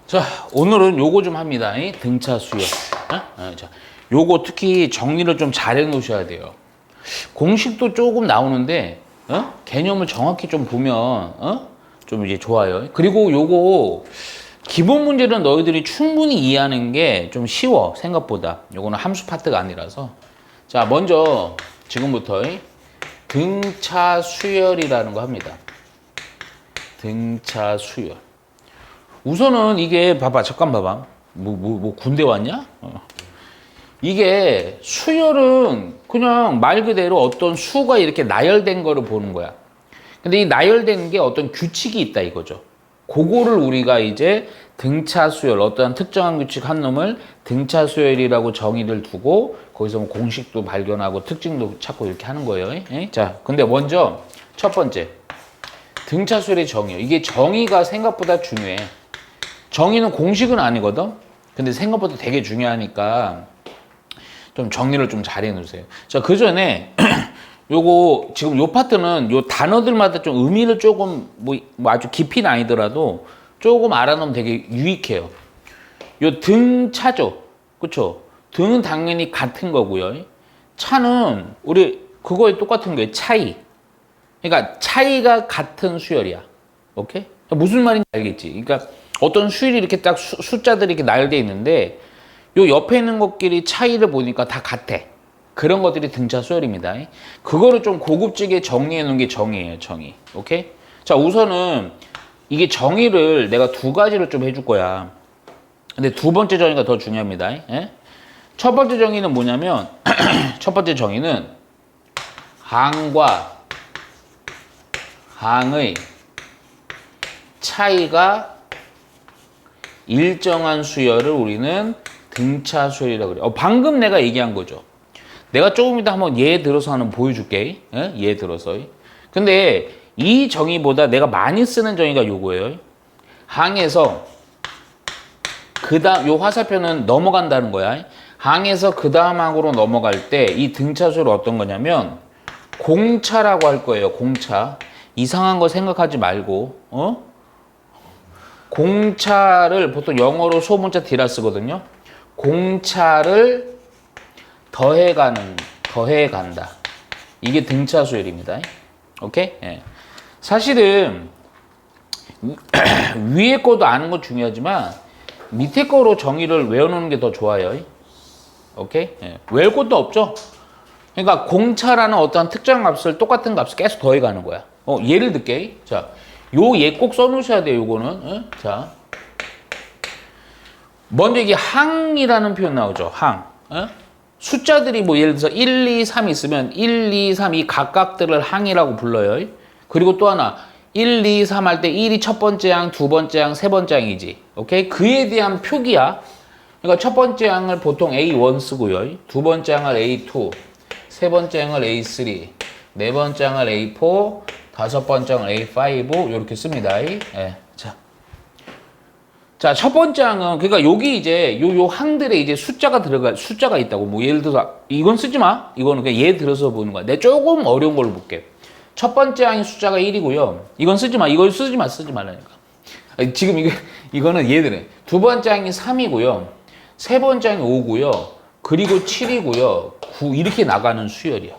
자, 오늘은 요거 좀 합니다. 이 등차 수열. 자, 요거 특히 정리를 좀 잘 해놓으셔야 돼요. 공식도 조금 나오는데, 개념을 정확히 좀 보면, 좀 이제 좋아요. 그리고 요거, 기본 문제는 너희들이 충분히 이해하는 게 좀 쉬워, 생각보다. 요거는 함수 파트가 아니라서. 자, 먼저, 지금부터 등차 수열이라는 거 합니다. 등차 수열. 우선은 이게 봐봐, 잠깐 봐봐. 뭐 군대 왔냐? 이게 수열은 그냥 말 그대로 어떤 수가 이렇게 나열된 거를 보는 거야. 근데 이 나열된 게 어떤 규칙이 있다 이거죠. 그거를 우리가 이제 등차 수열, 어떠한 특정한 규칙 한 놈을 등차 수열이라고 정의를 두고 거기서 뭐 공식도 발견하고 특징도 찾고 이렇게 하는 거예요. 자, 근데 먼저 첫 번째 등차 수열의 정의요. 이게 정의가 생각보다 중요해. 정의는 공식은 아니거든. 근데 생각보다 되게 중요하니까 좀 정리를 좀 잘 해놓으세요. 자, 그 전에 요거 지금 요 파트는 요 단어들마다 좀 의미를 조금 뭐 아주 깊이는 아니더라도 조금 알아놓으면 되게 유익해요. 요 등차죠, 그렇죠? 등은 당연히 같은 거고요. 차는 우리 그거에 똑같은 거예요. 차이. 그러니까 차이가 같은 수열이야. 오케이? 무슨 말인지 알겠지? 그러니까 어떤 수열이 이렇게 딱 숫자들이 이렇게 나열되어 있는데 요 옆에 있는 것끼리 차이를 보니까 다 같아. 그런 것들이 등차 수열입니다. 그거를 좀 고급지게 정리해 놓은 게 정의예요, 정의. 오케이? 자, 우선은 이게 정의를 내가 두 가지로 좀 해줄 거야. 근데 두 번째 정의가 더 중요합니다. 첫 번째 정의는 뭐냐면 첫 번째 정의는 항과 항의 차이가 일정한 수열을 우리는 등차 수열이라고 그래요. 방금 내가 얘기한 거죠. 내가 조금 이따 한번 예에 들어서 하나 보여줄게. 예에 들어서. 근데 이 정의보다 내가 많이 쓰는 정의가 요거예요. 항에서 그 다음, 요 화살표는 넘어간다는 거야. 항에서 그 다음 항으로 넘어갈 때 이 등차 수열은 어떤 거냐면 공차라고 할 거예요. 공차. 이상한 거 생각하지 말고, 공차를 보통 영어로 소문자 D라 쓰거든요. 공차를 더해간다. 이게 등차 수열입니다. 오케이? 예. 사실은 위에 거도 아는 건 중요하지만 밑에 거로 정의를 외워놓는 게 더 좋아요. 오케이? 예. 외울 것도 없죠? 그러니까 공차라는 어떤 특정 값을 똑같은 값을 계속 더해가는 거야. 예를 들게. 자, 요 예 꼭 써놓으셔야 돼요. 요거는. 자, 먼저 이게 항이라는 표현 나오죠. 항. 숫자들이 뭐 예를 들어서 1, 2, 3 있으면 1, 2, 3 이 각각들을 항이라고 불러요. 그리고 또 하나 1, 2, 3 할 때 1이 첫 번째 항, 두 번째 항, 세 번째 항이지. 오케이? 그에 대한 표기야. 그러니까 첫 번째 항을 보통 A1 쓰고요. 두 번째 항을 A2, 세 번째 항을 A3, 네 번째 항을 A4, 다섯 번째 항을 A5 이렇게 씁니다. 예. 자, 첫 번째 항은 그러니까 여기 이제 요 항들에 이제 숫자가 있다고. 뭐 예를 들어서 이건 쓰지 마. 이거는 그냥 예를 들어서 보는 거야. 내가 조금 어려운 걸로 볼게. 첫 번째 항의 숫자가 1이고요. 이건 쓰지 마. 이걸 쓰지 말라니까. 지금 이거는 얘들은 두 번째 항이 3이고요. 세 번째 항이 5고요. 그리고 7이고요. 9 이렇게 나가는 수열이야.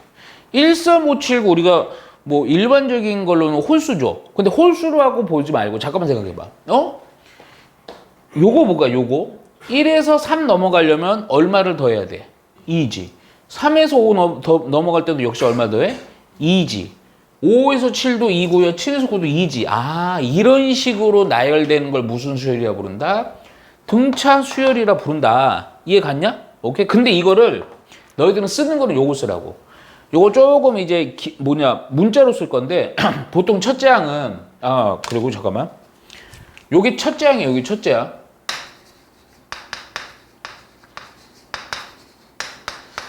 1, 3, 5, 7, 9 우리가 뭐 일반적인 걸로는 홀수죠. 근데 홀수로 하고 보지 말고 잠깐만 생각해 봐. 요거 뭐가 요거 1에서 3 넘어가려면 얼마를 더해야 돼? 2지. 3에서 5 더 넘어갈 때도 역시 얼마 더해? 2지. 5에서 7도 2고요. 7에서 9도 2지. 아, 이런 식으로 나열되는 걸 무슨 수열이라 부른다? 등차 수열이라 부른다. 이해 갔냐? 오케이. 근데 이거를 너희들은 쓰는 거는 요거 쓰라고. 요거 조금 이제 문자로 쓸 건데 보통 첫째 항은 그리고 잠깐만. 여기 첫째 항이에요. 여기 첫째 항.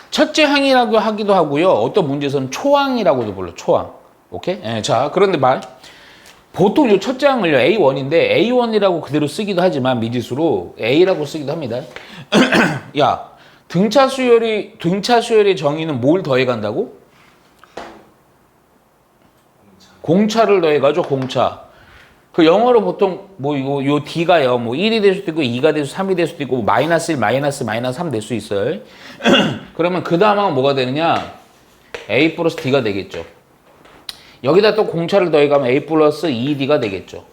첫째 항이라고 하기도 하고요. 어떤 문제에서는 초항이라고도 불러. 초항. 오케이? 예, 자, 그런데 보통 요 첫째 항을요. A1인데 A1이라고 그대로 쓰기도 하지만 미지수로 A라고 쓰기도 합니다. 야, 등차 수열의 정의는 뭘 더해간다고? 공차를 더해가죠. 공차. 그 영어로 보통 뭐 요 D가요. 뭐 1이 될 수도 있고 2가 될 수도 3이 될 수도 있고 마이너스 1, 마이너스 3 될 수 있어요. 그러면 그 다음은 뭐가 되느냐? A 플러스 D가 되겠죠. 여기다 또 공차를 더해가면 A 플러스 2D가 되겠죠.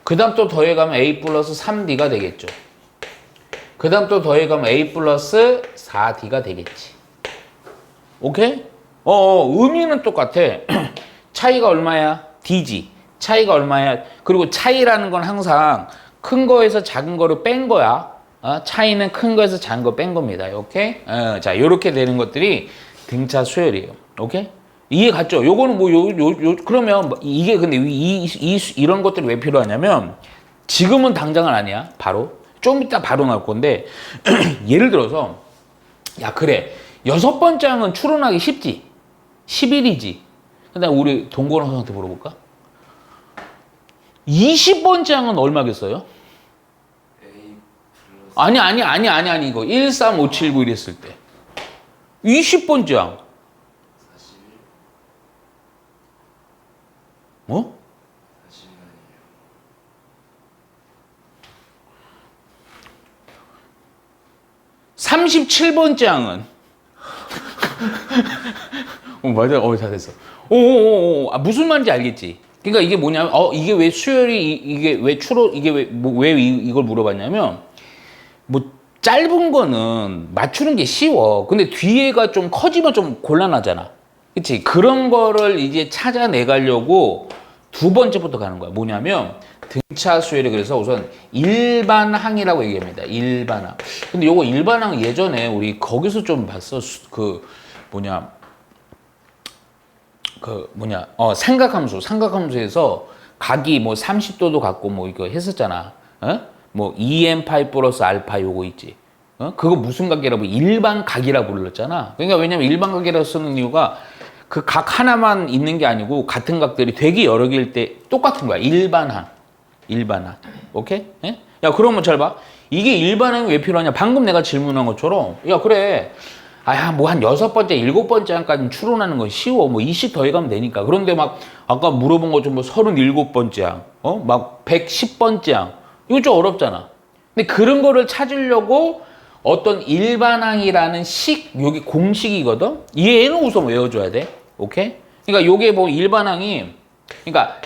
그 다음 또 더해가면 A 플러스 3D가 되겠죠. 그 다음 또 더해가면 A 플러스 4D가 되겠지. 오케이? 의미는 똑같아. 차이가 얼마야? D지. 차이가 얼마야? 그리고 차이라는 건 항상 큰 거에서 작은 거를 뺀 거야. 차이는 큰 거에서 작은 거 뺀 겁니다. 오케이? 자, 요렇게 되는 것들이 등차 수열이에요. 오케이? 이해 갔죠? 요거는 뭐, 그러면 이게 근데 이런 것들이 왜 필요하냐면 지금은 당장은 아니야. 바로. 좀 이따 바로 나올 건데 예를 들어서 야, 그래. 6번째 항은 추론하기 쉽지. 11이지. 근데 우리 동건호 선생한테 물어볼까? 20번째 항은 얼마겠어요? 아니, 이거. 1, 3, 5, 7, 9 이랬을 때. 20번째 항. 뭐? 37번째 항은? 맞아. 다 됐어. 무슨 말인지 알겠지? 그러니까 이게 뭐냐면, 이게 왜 수열이, 이게 왜 이걸 물어봤냐면, 뭐, 짧은 거는 맞추는 게 쉬워. 근데 뒤에가 좀 커지면 좀 곤란하잖아. 그치? 그런 거를 이제 찾아내가려고 두 번째부터 가는 거야. 뭐냐면, 등차 수열이 그래서 우선 일반항이라고 얘기합니다. 일반항. 근데 요거 일반항 예전에 우리 거기서 좀 봤어. 삼각함수에서 각이 뭐 30도도 갖고 뭐 이거 했었잖아. 뭐 EM 파이 플러스 알파 요거 있지. 그거 무슨 각이라고 일반 각이라고 불렀잖아. 그러니까 왜냐면 일반 각이라고 쓰는 이유가 그 각 하나만 있는 게 아니고 같은 각들이 되게 여러 개일 때 똑같은 거야. 일반항. 오케이? 예? 야, 그러면 잘 봐. 이게 일반항이 왜 필요하냐? 방금 내가 질문한 것처럼 야, 그래. 뭐 한 6번째, 7번째 항까지는 추론하는 건 쉬워. 뭐 20 더해가면 되니까. 그런데 막 아까 물어본 것처럼 뭐 37번째 항, 막 110번째 항. 이거 좀 어렵잖아. 근데 그런 거를 찾으려고 어떤 일반항이라는 여기 공식이거든? 얘는 우선 외워줘야 돼. 오케이? 그러니까 요게 뭐 일반항이, 그러니까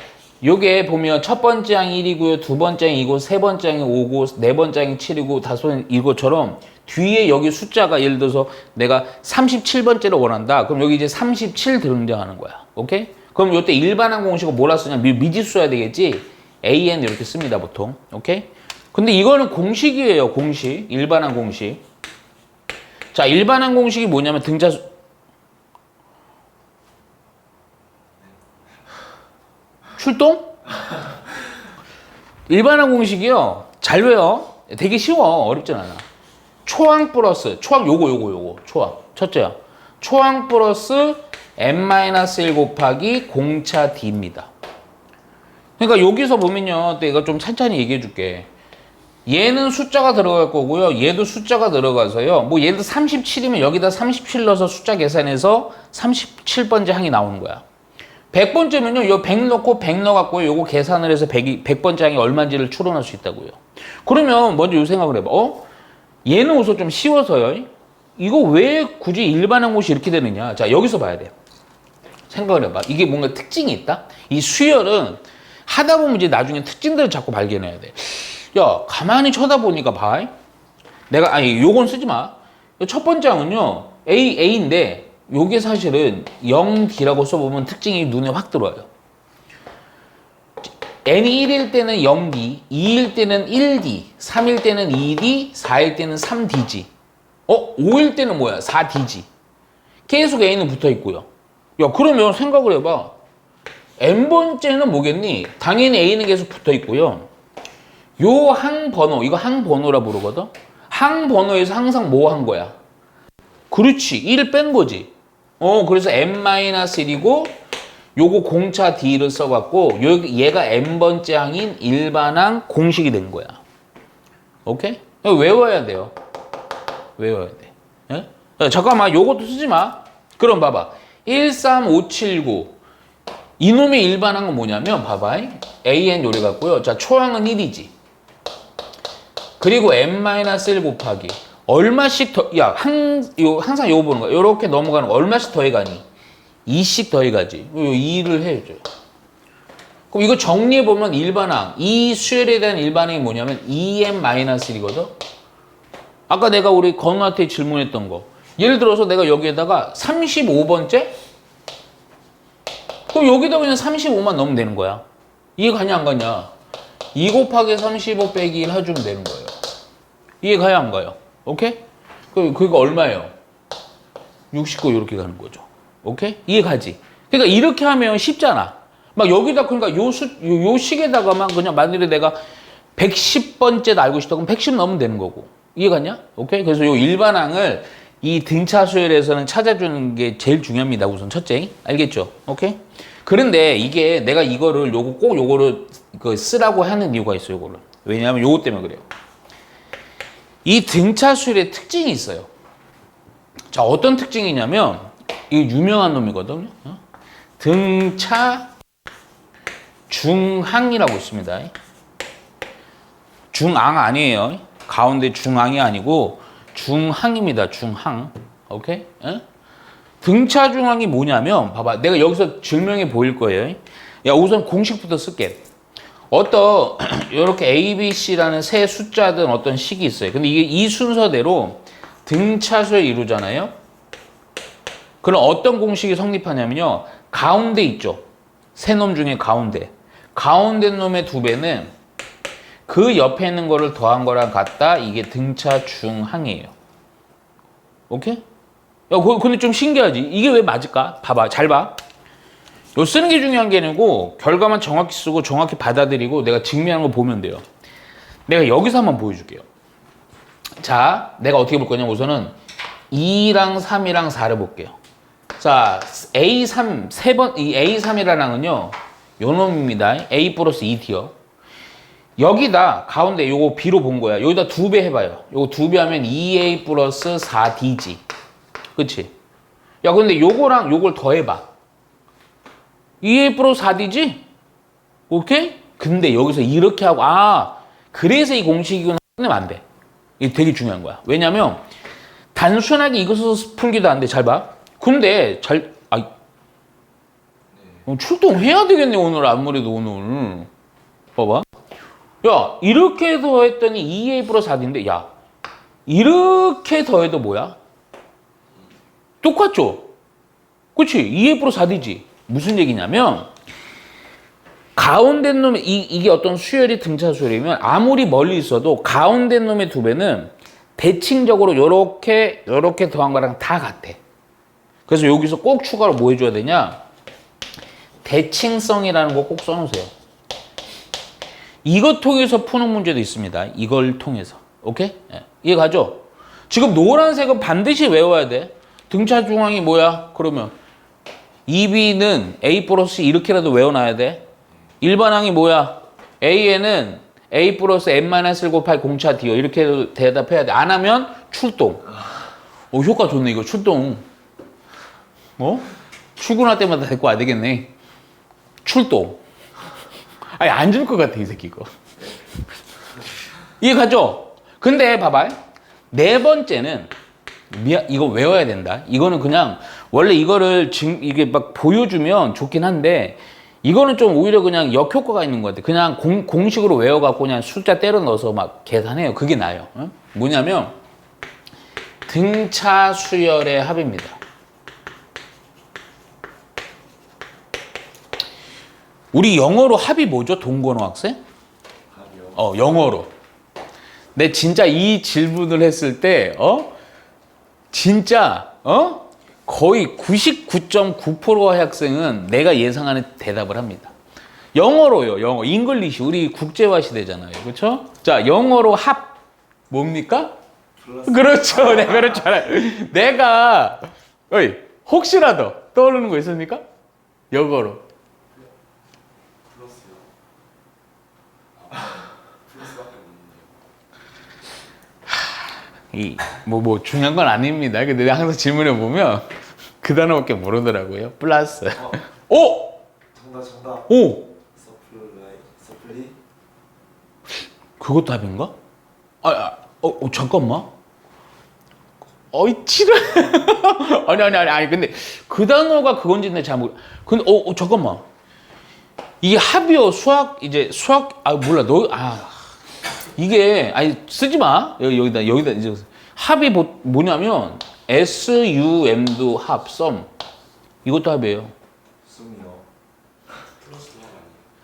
요게 보면 첫 번째 항이 1이고요, 두 번째 항이 2고, 세 번째 항이 5고, 네 번째 항이 7이고, 다섯 이것처럼 뒤에 여기 숫자가 예를 들어서 내가 37번째를 원한다. 그럼 여기 이제 37 등장하는 거야. 오케이? 그럼 요때 일반항 공식을 뭐라 쓰냐? 미지수 써야 되겠지? AN 이렇게 씁니다, 보통. 오케이? 근데 이거는 공식이에요, 공식. 일반항 공식. 자, 일반항 공식이 뭐냐면 등차수. 출동? 일반항 공식이요. 잘 외워. 되게 쉬워. 어렵진 않아. 초항 플러스, 요거. 초항. 첫째야. 초항 플러스 n-1 곱하기 공차 d입니다. 그러니까 여기서 보면요. 내가 좀 천천히 얘기해 줄게. 얘는 숫자가 들어갈 거고요. 얘도 숫자가 들어가서요. 뭐 얘도 37이면 여기다 37 넣어서 숫자 계산해서 37번째 항이 나오는 거야. 100번째면요. 요 100 넣고 100 넣어갖고 요거 계산을 해서 100번째 항이 얼마인지를 추론할 수 있다고요. 그러면 먼저 요 생각을 해봐. 얘는 우선 좀 쉬워서요. 이거 왜 굳이 일반항 공식 이렇게 되느냐. 자, 여기서 봐야 돼. 생각을 해봐. 이게 뭔가 특징이 있다? 이 수열은 하다 보면 이제 나중에 특징들을 자꾸 발견해야 돼. 야, 가만히 쳐다보니까 봐. 요건 쓰지 마. 첫 번째 항은요, A인데, 요게 사실은 0D라고 써보면 특징이 눈에 확 들어와요. n이 1일 때는 0D, 2일 때는 1D, 3일 때는 2D, 4일 때는 3D지. 5일 때는 뭐야? 4D지. 계속 A는 붙어 있고요. 야, 그러면 생각을 해봐. n번째는 뭐겠니? 당연히 A는 계속 붙어 있고요. 요 항번호, 이거 항번호라 부르거든? 항번호에서 항상 뭐 한 거야? 그렇지. 1 뺀 거지. 그래서 n-1이고, 요거 공차 D를 써갖고, 얘가 n번째 항인 일반항 공식이 된 거야. 오케이? 외워야 돼요. 외워야 돼. 예? 잠깐만, 요것도 쓰지 마. 그럼 봐봐. 1, 3, 5, 7, 9. 이놈의 일반항은 뭐냐면 봐봐. AN 요리 같고요. 자, 초항은 1이지. 그리고 n-1 곱하기 얼마씩 더, 야, 항상 요거 보는 거야. 요렇게 넘어가는 거 얼마씩 더해가니? 2씩 더해가지. 요 2를 해줘. 그럼 이거 정리해보면 일반항, 이 수열에 대한 일반항이 뭐냐면 2n-1이거든? 아까 내가 우리 건우한테 질문했던 거. 예를 들어서 내가 여기에다가 35번째? 그럼 여기다 그냥 35만 넣으면 되는 거야. 이해 가냐 안 가냐? 2 곱하기 35 빼기 1 해주면 되는 거예요. 이해 가야 안 가요? 오케이? 그거 얼마예요? 69 이렇게 가는 거죠. 오케이? 이해 가지? 그러니까 이렇게 하면 쉽잖아. 막 여기다 그러니까 요 식에다가만 그냥 만일에 내가 110번째 알고 싶다 그럼 110 넣으면 되는 거고. 이해 갔냐? 오케이? 그래서 요 일반항을 이 등차 수열에서는 찾아주는 게 제일 중요합니다. 우선 첫째. 알겠죠? 오케이? 그런데 이게 내가 이거를 꼭 요거를 쓰라고 하는 이유가 있어요. 요거를. 왜냐하면 요거 때문에 그래요. 이 등차 수열의 특징이 있어요. 자, 어떤 특징이냐면 이거 유명한 놈이거든요. 등차 중항이라고 있습니다. 중앙 아니에요. 가운데 중앙이 아니고 중항입니다. 중항. 오케이? 에? 등차 중항이 뭐냐면 봐봐. 내가 여기서 증명해 보일 거예요. 야, 우선 공식부터 쓸게. 어떤 이렇게 A, B, C라는 세 숫자든 어떤 식이 있어요. 근데 이게 이 순서대로 등차수를 이루잖아요. 그럼 어떤 공식이 성립하냐면요. 가운데 있죠. 세 놈 중에 가운데. 가운데 놈의 2배는 그 옆에 있는 거를 더한 거랑 같다. 이게 등차 중항이에요. 오케이? 야, 근데 좀 신기하지? 이게 왜 맞을까? 봐봐. 잘 봐. 요 쓰는 게 중요한 게 아니고 결과만 정확히 쓰고 정확히 받아들이고 내가 증명하는 거 보면 돼요. 내가 여기서 한번 보여줄게요. 자, 내가 어떻게 볼 거냐면 우선은 2랑 3이랑 4를 볼게요. 자, A3, 이 A3이라는 항은요, 요 놈입니다. A 플러스 2T요. 여기다, 가운데 요거 B로 본 거야. 여기다 2배 해봐요. 요거 2배 하면 2A 플러스 4D지. 그치? 야, 근데 요거랑 요걸 더해봐. 2A 플러스 4D지? 오케이? 근데 여기서 이렇게 하고, 그래서 이 공식이구나. 끝내면 안 돼. 이게 되게 중요한 거야. 왜냐면, 단순하게 이것을 풀기도 안 돼. 잘 봐. 근데, 출동해야 되겠네, 오늘. 아무래도 오늘. 봐봐. 야, 이렇게 더했더니 2A 플러스 4D인데, 야, 이렇게 더해도 뭐야? 똑같죠? 그치? 2A 플러스 4D지. 무슨 얘기냐면, 가운데 놈의, 이게 어떤 수열이 등차 수열이면, 아무리 멀리 있어도 가운데 놈의 2배는 대칭적으로 요렇게 더한 거랑 다 같아. 그래서 여기서 꼭 추가로 뭐 해줘야 되냐? 대칭성이라는 거 꼭 써놓으세요. 이것 통해서 푸는 문제도 있습니다. 이걸 통해서. 오케이? 네. 이해 가죠? 지금 노란색은 반드시 외워야 돼. 등차 중앙이 뭐야? 그러면 2B는 A 플러스 이렇게라도 외워놔야 돼. 일반항이 뭐야? A에는 A 플러스 N-1 곱하기 공차 D요. 이렇게 대답해야 돼. 안 하면 출동. 효과 좋네, 이거. 출동. 출근할 때마다 데리고 와야 되겠네. 출동. 아니, 안 줄 것 같아, 이 새끼 이거. 이해 가죠? 근데 봐봐. 네 번째는, 이거 외워야 된다. 이거는 그냥, 원래 이거를 이게 막 보여주면 좋긴 한데, 이거는 좀 오히려 그냥 역효과가 있는 것 같아. 그냥 공식으로 외워갖고 그냥 숫자 때려 넣어서 막 계산해요. 그게 나아요. 뭐냐면, 등차 수열의 합입니다. 우리 영어로 합이 뭐죠? 동건호 학생? 합이요? 영어로. 내 진짜 이 질문을 했을 때, 진짜, 거의 99.9%의 학생은 내가 예상하는 대답을 합니다. 영어로요, 영어. 잉글리시. 우리 국제화 시대잖아요. 그렇죠? 자, 영어로 합. 뭡니까? 그렇죠. 내가 그렇잖아요. 내가, 혹시라도 떠오르는 거 있습니까? 영어로. 중요한 건 아닙니다. 근데 내가 항상 질문해 보면 그 단어밖에 모르더라고요. 플러스. 오! 오! 서플리. 그것도 답인가? 잠깐만. 어이, 지랄. 아니. 근데 그 단어가 그건지 내 잘 모르. 근데, 잠깐만. 이게 합이요, 수학, 몰라. 이게, 쓰지 마. 여기다, 이제. 합이 뭐냐면, SUM도 합, 썸. 이것도 합이에요. 썸이요. 플러스도 합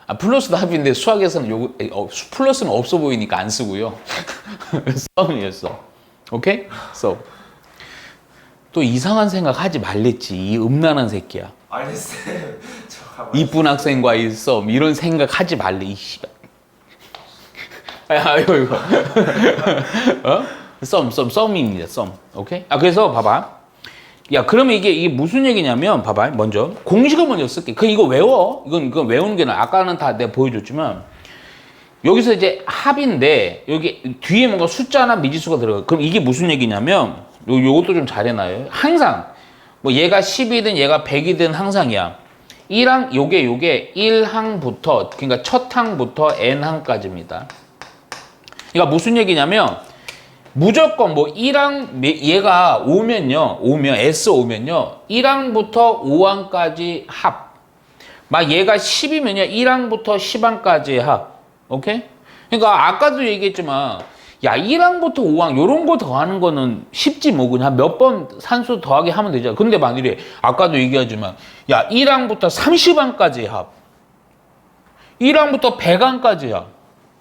아니에요? 플러스도 합인데 수학에서는 플러스는 없어 보이니까 안 쓰고요. 썸이었어. 오케이? So. 또 이상한 생각 하지 말랬지. 이 음란한 새끼야. 아니 쌤, 저 가만히. 이쁜 학생과의 썸 이런 생각 하지 말래. 이 씨발. 이거. 썸입니다. 썸. 오케이? 그래서 봐봐. 야, 그러면 이게 무슨 얘기냐면, 봐봐. 먼저 공식을 먼저 쓸게. 이거 외워. 이건 외우는 게 나아. 아까는 다 내가 보여줬지만, 여기서 이제 합인데 여기 뒤에 뭔가 숫자나 미지수가 들어가. 그럼 이게 무슨 얘기냐면, 요것도 좀 잘 해놔요. 항상 뭐 얘가 10이든 얘가 100이든 항상이야. 1항 요게 1항부터, 그러니까 첫 항부터 n항까지입니다. 그러니까 무슨 얘기냐면, 무조건 뭐 1항, 얘가 오면 S 오면요, 1항부터 5항까지 합. 막 얘가 10이면요, 1항부터 10항까지의 합. 오케이? 그러니까 아까도 얘기했지만, 야, 1항부터 5항, 요런 거 더하는 거는 쉽지 뭐, 그냥 몇 번 산수 더하기 하면 되잖아. 근데 만일에, 아까도 얘기하지만, 야, 1항부터 30항까지의 합. 1항부터 100항까지의 합.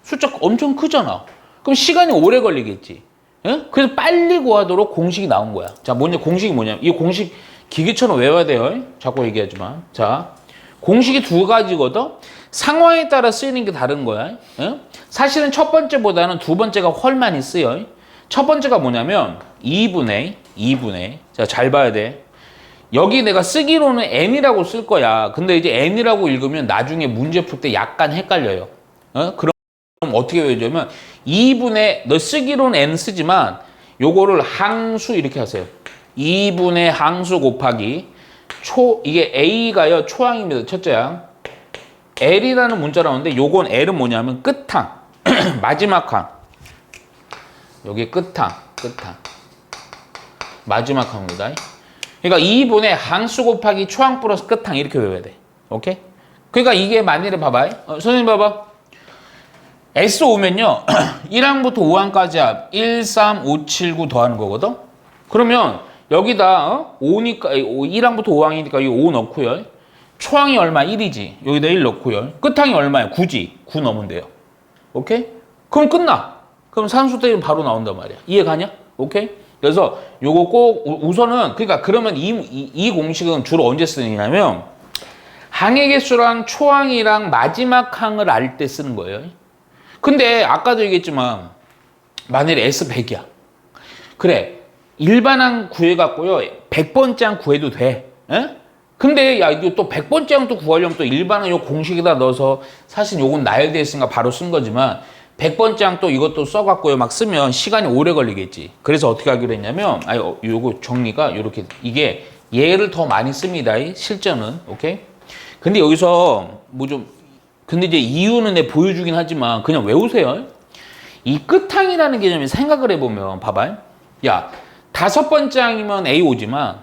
숫자 엄청 크잖아. 그럼 시간이 오래 걸리겠지. 예? 그래서 빨리 구하도록 공식이 나온 거야. 자, 공식이 뭐냐면, 이 공식 기계처럼 외워야 돼요. 자꾸 얘기하지만. 자, 공식이 두 가지거든. 상황에 따라 쓰이는 게 다른 거야. 예? 사실은 첫 번째보다는 두 번째가 훨 많이 쓰여. 첫 번째가 뭐냐면 2분의. 자, 잘 봐야 돼. 여기 내가 쓰기로는 n이라고 쓸 거야. 근데 이제 n이라고 읽으면 나중에 문제 풀 때 약간 헷갈려요. 그럼 어떻게 외우냐면 2분의, 너 쓰기로는 n 쓰지만 요거를 항수 이렇게 하세요. 2분의 항수 곱하기 이게 a가요, 초항입니다. 첫째 항. L이라는 문자가 나오는데 요건 L은 뭐냐면 끝항. 마지막 항. 여기 끝항. 마지막 항입니다. 그러니까 2분의 항수 곱하기 초항 플러스 끝항 이렇게 외워야 돼. 오케이? 그러니까 이게 만일에 봐봐요. 선생님 봐봐. S 오면요. 1항부터 5항까지 합 1, 3, 5, 7, 9 더하는 거거든. 그러면 여기다 5니까 1항부터 5항이니까 여기 5 넣고요. 초항이 얼마? 1이지. 여기다 1 넣고요. 끝항이 얼마야? 9지. 9 넣으면 돼요. 오케이? 그럼 끝나. 그럼 산수 때리면 바로 나온단 말이야. 이해 가냐? 오케이? 그래서 요거 꼭 우선은, 그러니까 그러면 이 공식은 주로 언제 쓰느냐면 항의 개수랑 초항이랑 마지막 항을 알 때 쓰는 거예요. 근데 아까도 얘기했지만 만일에 S 100이야. 그래. 일반항 구해갖고요. 100번째 항 구해도 돼. 에? 근데 야, 이거 또 100번째 항도 구하려면 또 일반항 요 공식에다 넣어서, 사실 요건 나열되어 있으니까 바로 쓴 거지만 100번째 항 또 이것도 써갖고요. 막 쓰면 시간이 오래 걸리겠지. 그래서 어떻게 하기로 했냐면, 요거 정리가 요렇게, 이게 얘를 더 많이 씁니다. 실전은. 오케이? 근데 여기서 근데 이제 이유는 내가 보여주긴 하지만 그냥 외우세요. 이 끝항이라는 개념을 생각을 해보면, 봐봐요. 야, 5번째 항이면 A 오지만,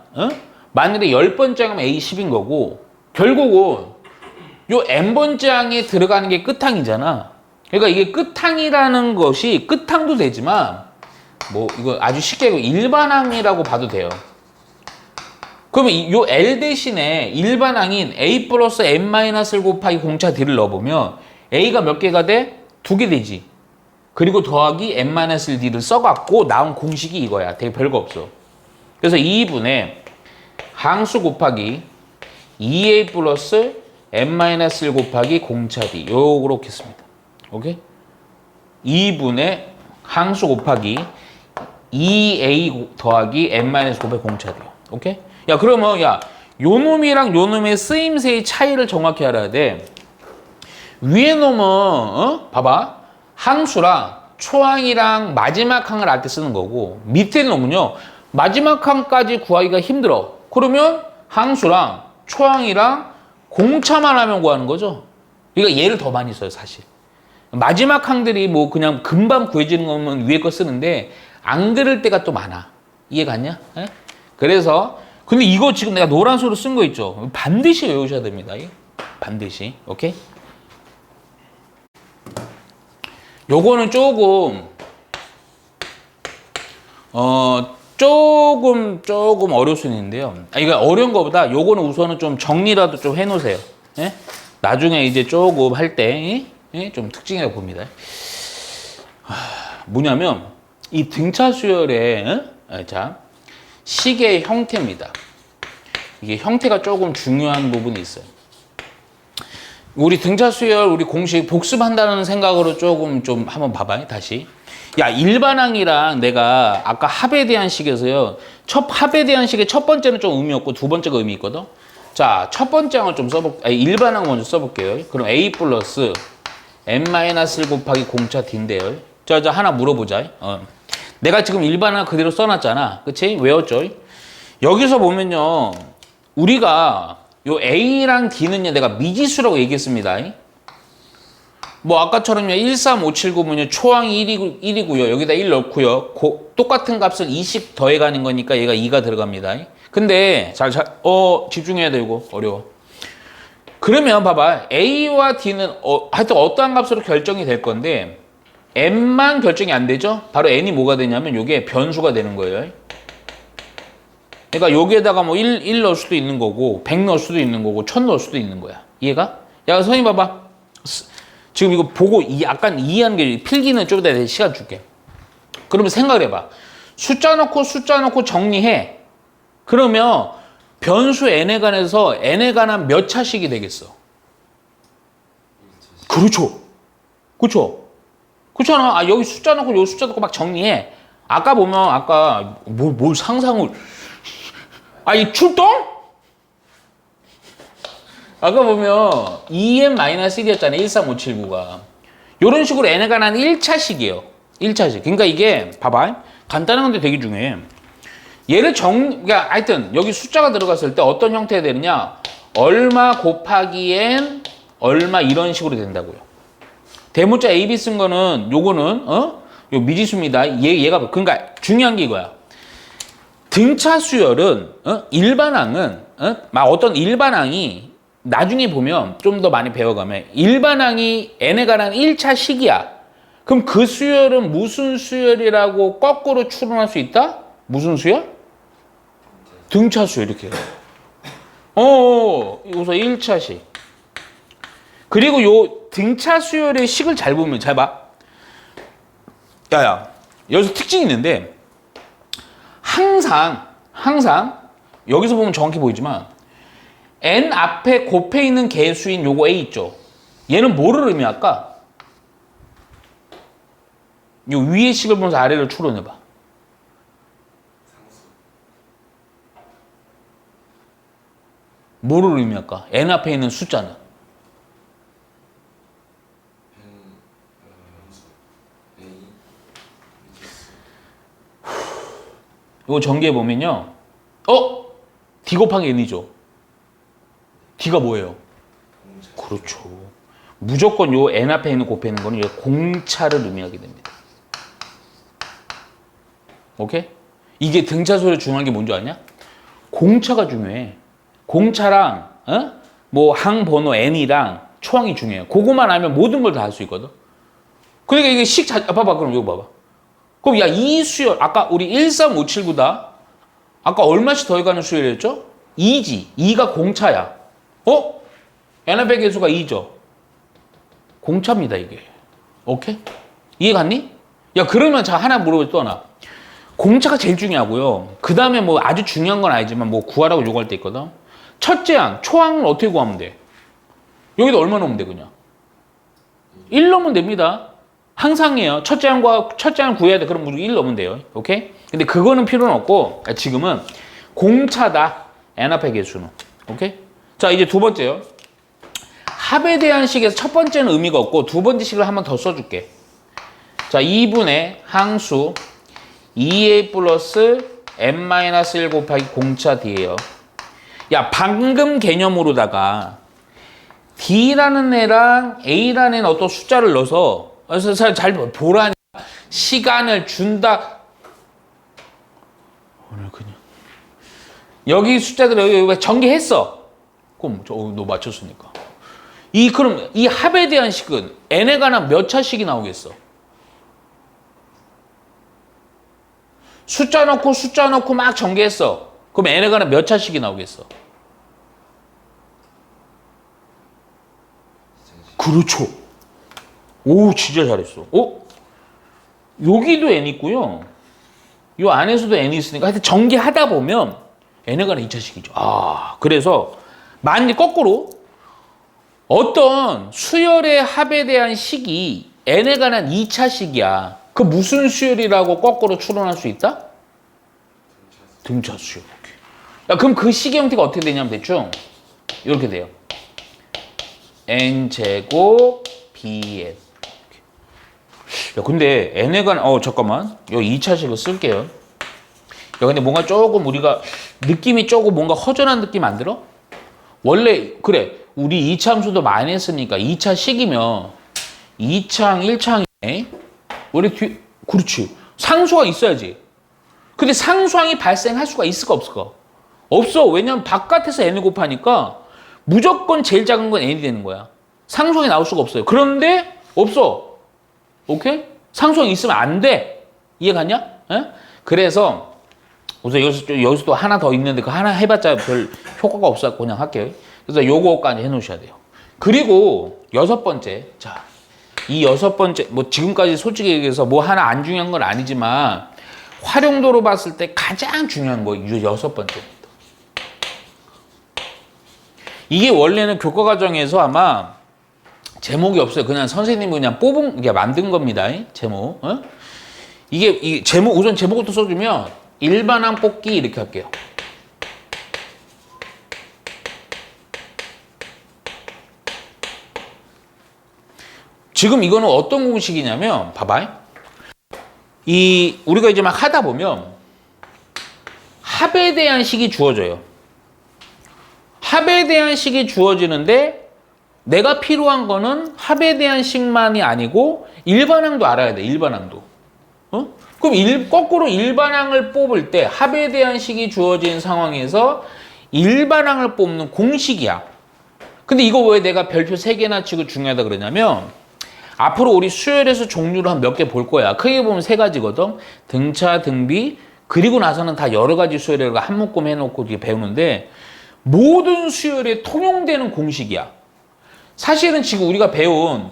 만일에 10번째 항이면 A 10인 거고, 결국은 요 N번째 항에 들어가는 게 끝항이잖아. 그러니까 이게 끝항이라는 것이 끝항도 되지만, 뭐, 이거 아주 쉽게 일반항이라고 봐도 돼요. 그러면 요 L 대신에 일반항인 A 플러스 N-1 곱하기 공차 D를 넣어보면 A가 몇 개가 돼? 2개 되지. 그리고 더하기 N-1D를 써갖고 나온 공식이 이거야. 되게 별거 없어. 그래서 2분의 항수 곱하기 2A 플러스 N-1 곱하기 공차 D. 요렇게 씁니다. 오케이? 2분의 항수 곱하기 2A 더하기 N-1 곱하기 공차 D. 오케이? 야, 그러면 야, 요 놈이랑 요 놈의 쓰임새의 차이를 정확히 알아야 돼. 위에 놈은 봐봐. 항수랑 초항이랑 마지막 항을 알 때 쓰는 거고, 밑에 놈은요. 마지막 항까지 구하기가 힘들어. 그러면 항수랑 초항이랑 공차만 하면 구하는 거죠. 그러니까 얘를 더 많이 써요, 사실. 마지막 항들이 뭐 그냥 금방 구해지는 거면 위에 거 쓰는데 안 그럴 때가 또 많아. 이해 갔냐? 예? 그래서 근데 이거 지금 내가 노란색으로 쓴 거 있죠? 반드시 외우셔야 됩니다. 반드시. 오케이? 요거는 조금 조금 어려울 수 있는데요. 이거 어려운 거보다 요거는 우선은 좀 정리라도 좀 해놓으세요. 예? 나중에 이제 조금 할 때 좀 특징이라고 봅니다. 뭐냐면 이 등차 수열의 자 식의 형태입니다. 이게 형태가 조금 중요한 부분이 있어요. 우리 등차 수열 우리 공식 복습한다는 생각으로 조금 좀 한번 봐봐요. 다시. 야, 일반항이랑 내가 아까 합에 대한 식에서요. 합에 대한 식의 첫 번째는 좀 의미 없고 두 번째가 의미 있거든. 자, 첫 번째 항을 좀 일반항 먼저 써볼게요. 그럼 A 플러스 n-1 곱하기 공차 D인데요. 자, 하나 물어보자. 내가 지금 일반항 그대로 써놨잖아. 그치? 외웠죠? 여기서 보면요. 우리가 요 A랑 D는요. 내가 미지수라고 얘기했습니다. 뭐 아까처럼요. 1, 3, 5, 7, 9면요. 초항이 1이고요. 여기다 1 넣고요. 똑같은 값을 20 더해가는 거니까 얘가 2가 들어갑니다. 근데 집중해야 되고 어려워. 그러면 봐봐. A와 D는 하여튼 어떠한 값으로 결정이 될 건데 N만 결정이 안 되죠? 바로 N이 뭐가 되냐면 이게 변수가 되는 거예요. 그러니까 여기에다가 뭐 1 넣을 수도 있는 거고 100 넣을 수도 있는 거고 1000 넣을 수도 있는 거야. 이해가? 야, 선생님 봐봐. 지금 이거 보고 약간 이해하는 게 필기는 좀 이따 시간 줄게. 그러면 생각을 해봐. 숫자 넣고 정리해. 그러면 변수 n에 관해서 n에 관한 몇 차식이 되겠어? 그렇죠. 그렇잖아. 아, 여기 숫자 넣고 여기 숫자 넣고 막 정리해. 아까 보면 뭘 상상을 이 출동? 아까 보면 2n-1이었잖아요. 13579가. 이런 식으로 n에 관한 1차식이에요. 1차식. 그러니까 이게 봐봐. 간단한 건데 되게 중요해. 얘를 그러니까 하여튼 여기 숫자가 들어갔을 때 어떤 형태가 되느냐? 얼마 곱하기 n 얼마 이런 식으로 된다고요. 대문자 AB 쓴 거는 요거는 요 미지수입니다. 얘가 그러니까 중요한 게 이거야. 등차 수열은 일반항은 어떤 일반항이 나중에 보면 좀 더 많이 배워가면 일반항이 n에 관한 1차 식이야. 그럼 그 수열은 무슨 수열이라고 거꾸로 추론할 수 있다? 무슨 수열? 등차 수열 이렇게. 우선 1차식. 그리고 요 등차 수열의 식을 잘 보면 잘 봐. 야야. 여기서 특징이 있는데 항상 여기서 보면 정확히 보이지만 n 앞에 곱해 있는 개수인 요거 a 있죠. 얘는 뭐를 의미할까? 요 위의 식을 보면서 아래를 추론해 봐. 뭐를 의미할까? n 앞에 있는 숫자는 이거 전개해 보면요. D 곱하기 n이죠. D가 뭐예요? 그렇죠. 무조건 요 n 앞에 있는 곱해 있는 거는 공차를 의미하게 됩니다. 오케이? 이게 등차수열의 중요한 게 뭔지 아냐? 공차가 중요해. 공차랑 뭐 항 번호 n이랑 초항이 중요해요. 그거만 알면 모든 걸 다 할 수 있거든. 그러니까 이게 봐봐. 그럼 이거 봐봐. 그럼 야, 이 수열 아까 우리 13579다. 아까 얼마씩 더해가는 수열이었죠? 2지. 2가 공차야. n 앞의 개수가 2죠. 공차입니다, 이게. 오케이? 이해 갔니? 야, 그러면 하나 물어볼 또 하나. 공차가 제일 중요하고요. 그 다음에 뭐 아주 중요한 건 아니지만 뭐 구하라고 요구할 때 있거든. 첫째 항, 초항을 어떻게 구하면 돼? 여기다 얼마 넣으면 돼, 그냥? 1 넣으면 됩니다. 항상이에요. 첫째 항 구해야 돼. 그럼 무조건 1 넣으면 돼요. 오케이? 근데 그거는 필요는 없고, 지금은 공차다. n 앞의 개수는. 오케이? 자, 이제 두 번째요. 합에 대한 식에서 첫 번째는 의미가 없고, 두 번째 식을 한 번 더 써줄게. 자, 2분의 항수 2a 플러스 n-1 곱하기 공차 d예요. 야, 방금 개념으로다가 B라는 애랑 A라는 애는 어떤 숫자를 넣어서 그래서 잘 보라니 시간을 준다. 오늘 그냥 여기 숫자들 여기 전개했어. 그럼 너 맞췄으니까. 그럼 이 합에 대한 식은 n에 관한 몇 차식이 나오겠어? 숫자 넣고 막 전개했어. 그럼 n에 관한 몇 차식이 나오겠어? 그렇죠. 오, 진짜 잘했어. 여기도 n 있고요. 요 안에서도 n이 있으니까 하여튼 전개하다 보면 n에 관한 2차식이죠. 그래서 만약 거꾸로 어떤 수열의 합에 대한 식이 n에 관한 2차식이야. 그 무슨 수열이라고 거꾸로 추론할 수 있다? 등차 수열. 야, 그럼 그 식의 형태가 어떻게 되냐면 대충 이렇게 돼요. n제곱 bn. 야, 근데 n에 관한 잠깐만. 요 2차식을 쓸게요. 야, 근데 뭔가 조금 우리가 느낌이 조금 뭔가 허전한 느낌 안 들어? 원래 그래. 우리 2차 함수도 많이 했으니까 2차 식이면 2창, 1창에 원래 그렇지. 상수가 있어야지. 근데 상수항이 발생할 수가 있을까 없을까? 없어. 왜냐면 바깥에서 n을 곱하니까 무조건 제일 작은 건 n이 되는 거야. 상수항이 나올 수가 없어요. 그런데 없어. 오케이? 상수항이 있으면 안 돼. 이해 갔냐? 에? 그래서 우선 여기서 또 하나 더 있는데 그 하나 해봤자 별 효과가 없어서 그냥 할게요. 그래서 요거까지 해놓으셔야 돼요. 그리고 6번째. 자, 이 6번째, 뭐 지금까지 솔직히 얘기해서 뭐 하나 안 중요한 건 아니지만 활용도로 봤을 때 가장 중요한 거 6번째입니다. 이게 원래는 교과 과정에서 아마 제목이 없어요. 그냥 선생님이 그냥 만든 겁니다. 제목. 이게 제목, 우선 제목부터 써주면 일반항 뽑기 이렇게 할게요. 지금 이거는 어떤 공식이냐면, 봐봐. 우리가 이제 막 하다 보면 합에 대한 식이 주어져요. 합에 대한 식이 주어지는데 내가 필요한 거는 합에 대한 식만이 아니고 일반항도 알아야 돼. 일반항도. 그럼 거꾸로 일반항을 뽑을 때 합에 대한 식이 주어진 상황에서 일반항을 뽑는 공식이야. 근데 이거 왜 내가 별표 3개나 치고 중요하다 그러냐면 앞으로 우리 수열에서 종류를 한 몇 개 볼 거야. 크게 보면 3가지거든. 등차, 등비, 그리고 나서는 다 여러 가지 수열을 한 묶음 해놓고 이렇게 배우는데 모든 수열에 통용되는 공식이야. 사실은 지금 우리가 배운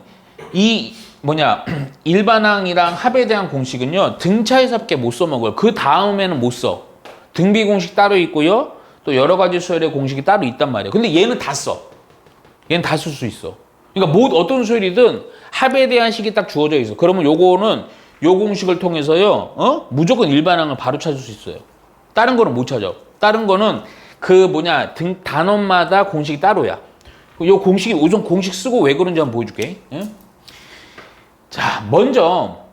일반항이랑 합에 대한 공식은요. 등차에서밖에 못 써먹어요. 그 다음에는 못 써. 등비 공식 따로 있고요. 또 여러 가지 수열의 공식이 따로 있단 말이야. 근데 얘는 다 써. 얘는 다 쓸 수 있어. 그러니까 어떤 수열이든 합에 대한 식이 딱 주어져 있어. 그러면 요거는 요 공식을 통해서요. 무조건 일반항을 바로 찾을 수 있어요. 다른 거는 못 찾아. 다른 거는 단원마다 공식이 따로야. 요 공식이 우선 공식 쓰고 왜 그런지 한번 보여줄게. 자, 먼저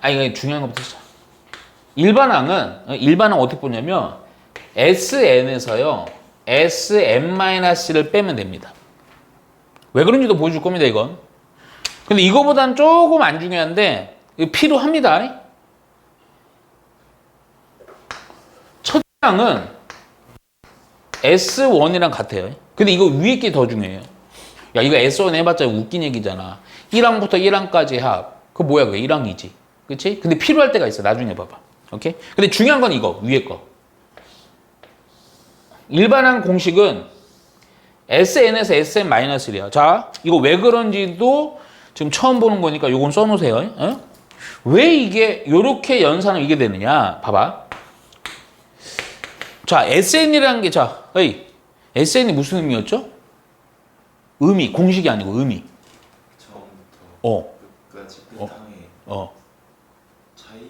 이거 중요한 것부터 시작. 일반항 어떻게 보냐면 SN에서요. SN-를 빼면 됩니다. 왜 그런지도 보여줄 겁니다, 이건. 근데 이거보단 조금 안 중요한데 필요합니다. 첫 항은 S1이랑 같아요. 근데 이거 위에 게 더 중요해요. 야, 이거 S1 해봤자 웃긴 얘기잖아. 1항부터 1항까지 합. 그거 뭐야, 그게 1항이지. 그치? 근데 필요할 때가 있어. 나중에 봐봐. 오케이? 근데 중요한 건 이거, 위에 거. 일반항 공식은 SN에서 SN-1이야. 자, 이거 왜 그런지도 지금 처음 보는 거니까 요건 써놓으세요. 왜 이게, 요렇게 연산은 이게 되느냐. 봐봐. 자, SN이라는 게, SN이 무슨 의미였죠? 의미, 공식이 아니고 의미. 처음부터 끝까지 끝항의 차이?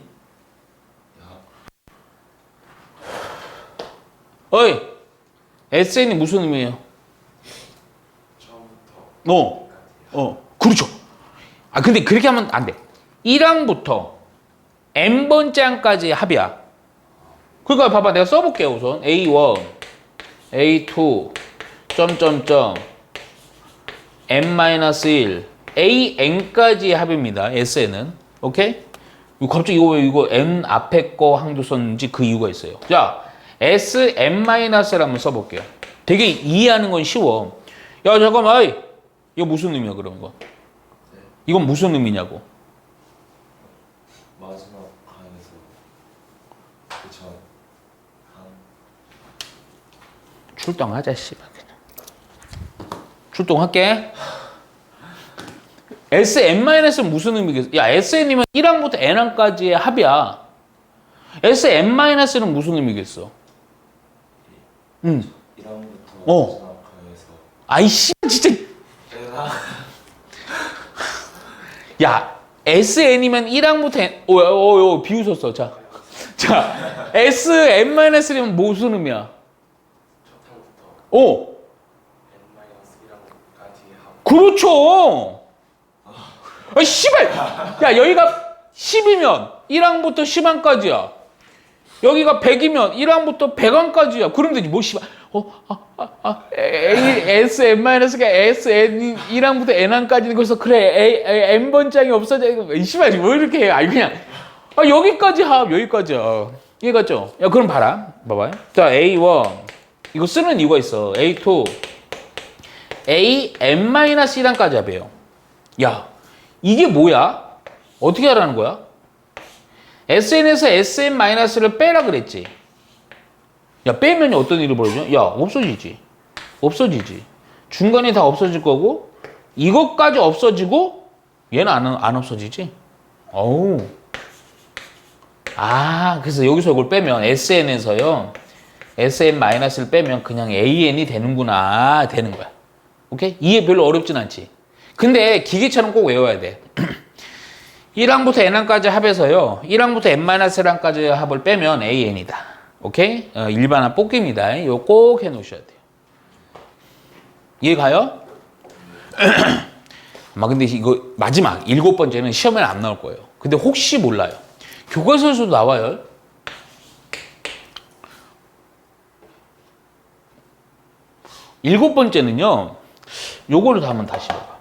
SN이 무슨 의미예요? 처음부터 그렇죠. 근데 그렇게 하면 안 돼. 1항부터 n번째 항까지 합이야. 그러니까 봐봐, 내가 써볼게요. 우선 A1, A2, 점점점 n-1 an까지의 합입니다. SN은. 오케이? 이거 갑자기 이거 n 앞에 거 항도 썼는지 그 이유가 있어요. 자, Sn-L을 한번 써볼게요. 되게 이해하는 건 쉬워. 야, 잠깐만. 어이. 이거 무슨 의미야, 그럼 이거? 네. 이건 무슨 의미냐고. 마지막 강에서 그전 강. 출동하자, 씨발. 그냥. 출동할게. Sn-은 무슨 의미겠어? 야, Sn이면 1항부터 n항까지의 합이야. Sn-는 무슨 의미겠어? 1항부터 어. 마지막 강에서 아이씨, 진짜. 내가 야, Sn이면 1항부터 n, 비웃었어. 자, Sn-면 무슨 의미야? 첫 항부터 어, n-1항까지 하고 그렇죠. 아, 씨발. 야, 여기가 10이면 1항부터 10항까지야. 여기가 100이면 1항부터 100항까지야. 그럼 되지. 뭐, 씨발. Sn-가 Sn 1항부터 n항까지는 그래서 그래. n번장이 없어져. 씨발, 뭐 이렇게 해. 아니, 그냥. 아, 여기까지 합. 여기까지야. 이해갔죠? 야, 그럼 봐라. 봐봐요. 자, A1. 이거 쓰는 이유가 있어. A2. an-1항까지 합이에요. 야, 이게 뭐야? 어떻게 하라는 거야? SN에서 SN-를 빼라 그랬지. 야, 빼면 어떤 일이 벌어져? 야, 없어지지. 없어지지. 중간에 다 없어질 거고, 이것까지 없어지고, 얘는 안 없어지지. 어우. 아, 그래서 여기서 이걸 빼면, SN에서요, SN-를 빼면 그냥 AN이 되는구나. 되는 거야. 오케이? 이해 별로 어렵진 않지. 근데 기계처럼 꼭 외워야 돼. 1항부터 n항까지 합해서요. 1항부터 n-1항까지 합을 빼면 AN이다. 오케이? 일반항 뽑기입니다. 이거 꼭 해놓으셔야 돼요. 이해 가요? 아마 근데 이거 마지막 7번째는 시험에 안 나올 거예요. 근데 혹시 몰라요. 교과서에서도 나와요. 일곱 번째는요. 요거를 한번 다시 봐봐.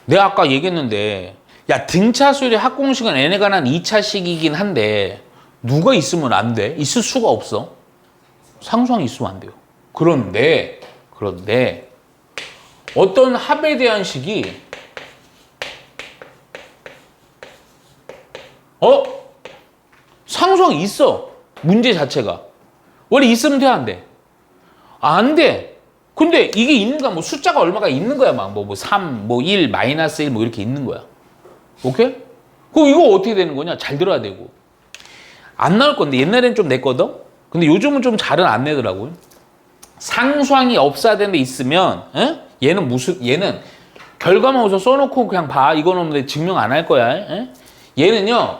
내가 아까 얘기했는데 야, 등차수열의 합공식은 n에 관한 2차식이긴 한데 누가 있으면 안 돼? 있을 수가 없어. 상수항이 있으면 안 돼요. 그런데 어떤 합에 대한 식이 상수항이 있어. 문제 자체가. 원래 있으면 돼, 안 돼? 안 돼. 근데 이게 있는 거야. 뭐 숫자가 얼마가 있는 거야. 막 3, 1, 마이너스 1 뭐 이렇게 있는 거야. 오케이? 그럼 이거 어떻게 되는 거냐? 잘 들어야 되고. 안 나올 건데 옛날엔 좀 냈거든? 근데 요즘은 좀 잘은 안 내더라고요. 상수항이 없어야 되는데 있으면 얘는 결과만 우선 써놓고 그냥 봐. 이거는 근데 증명 안 할 거야. 얘는요.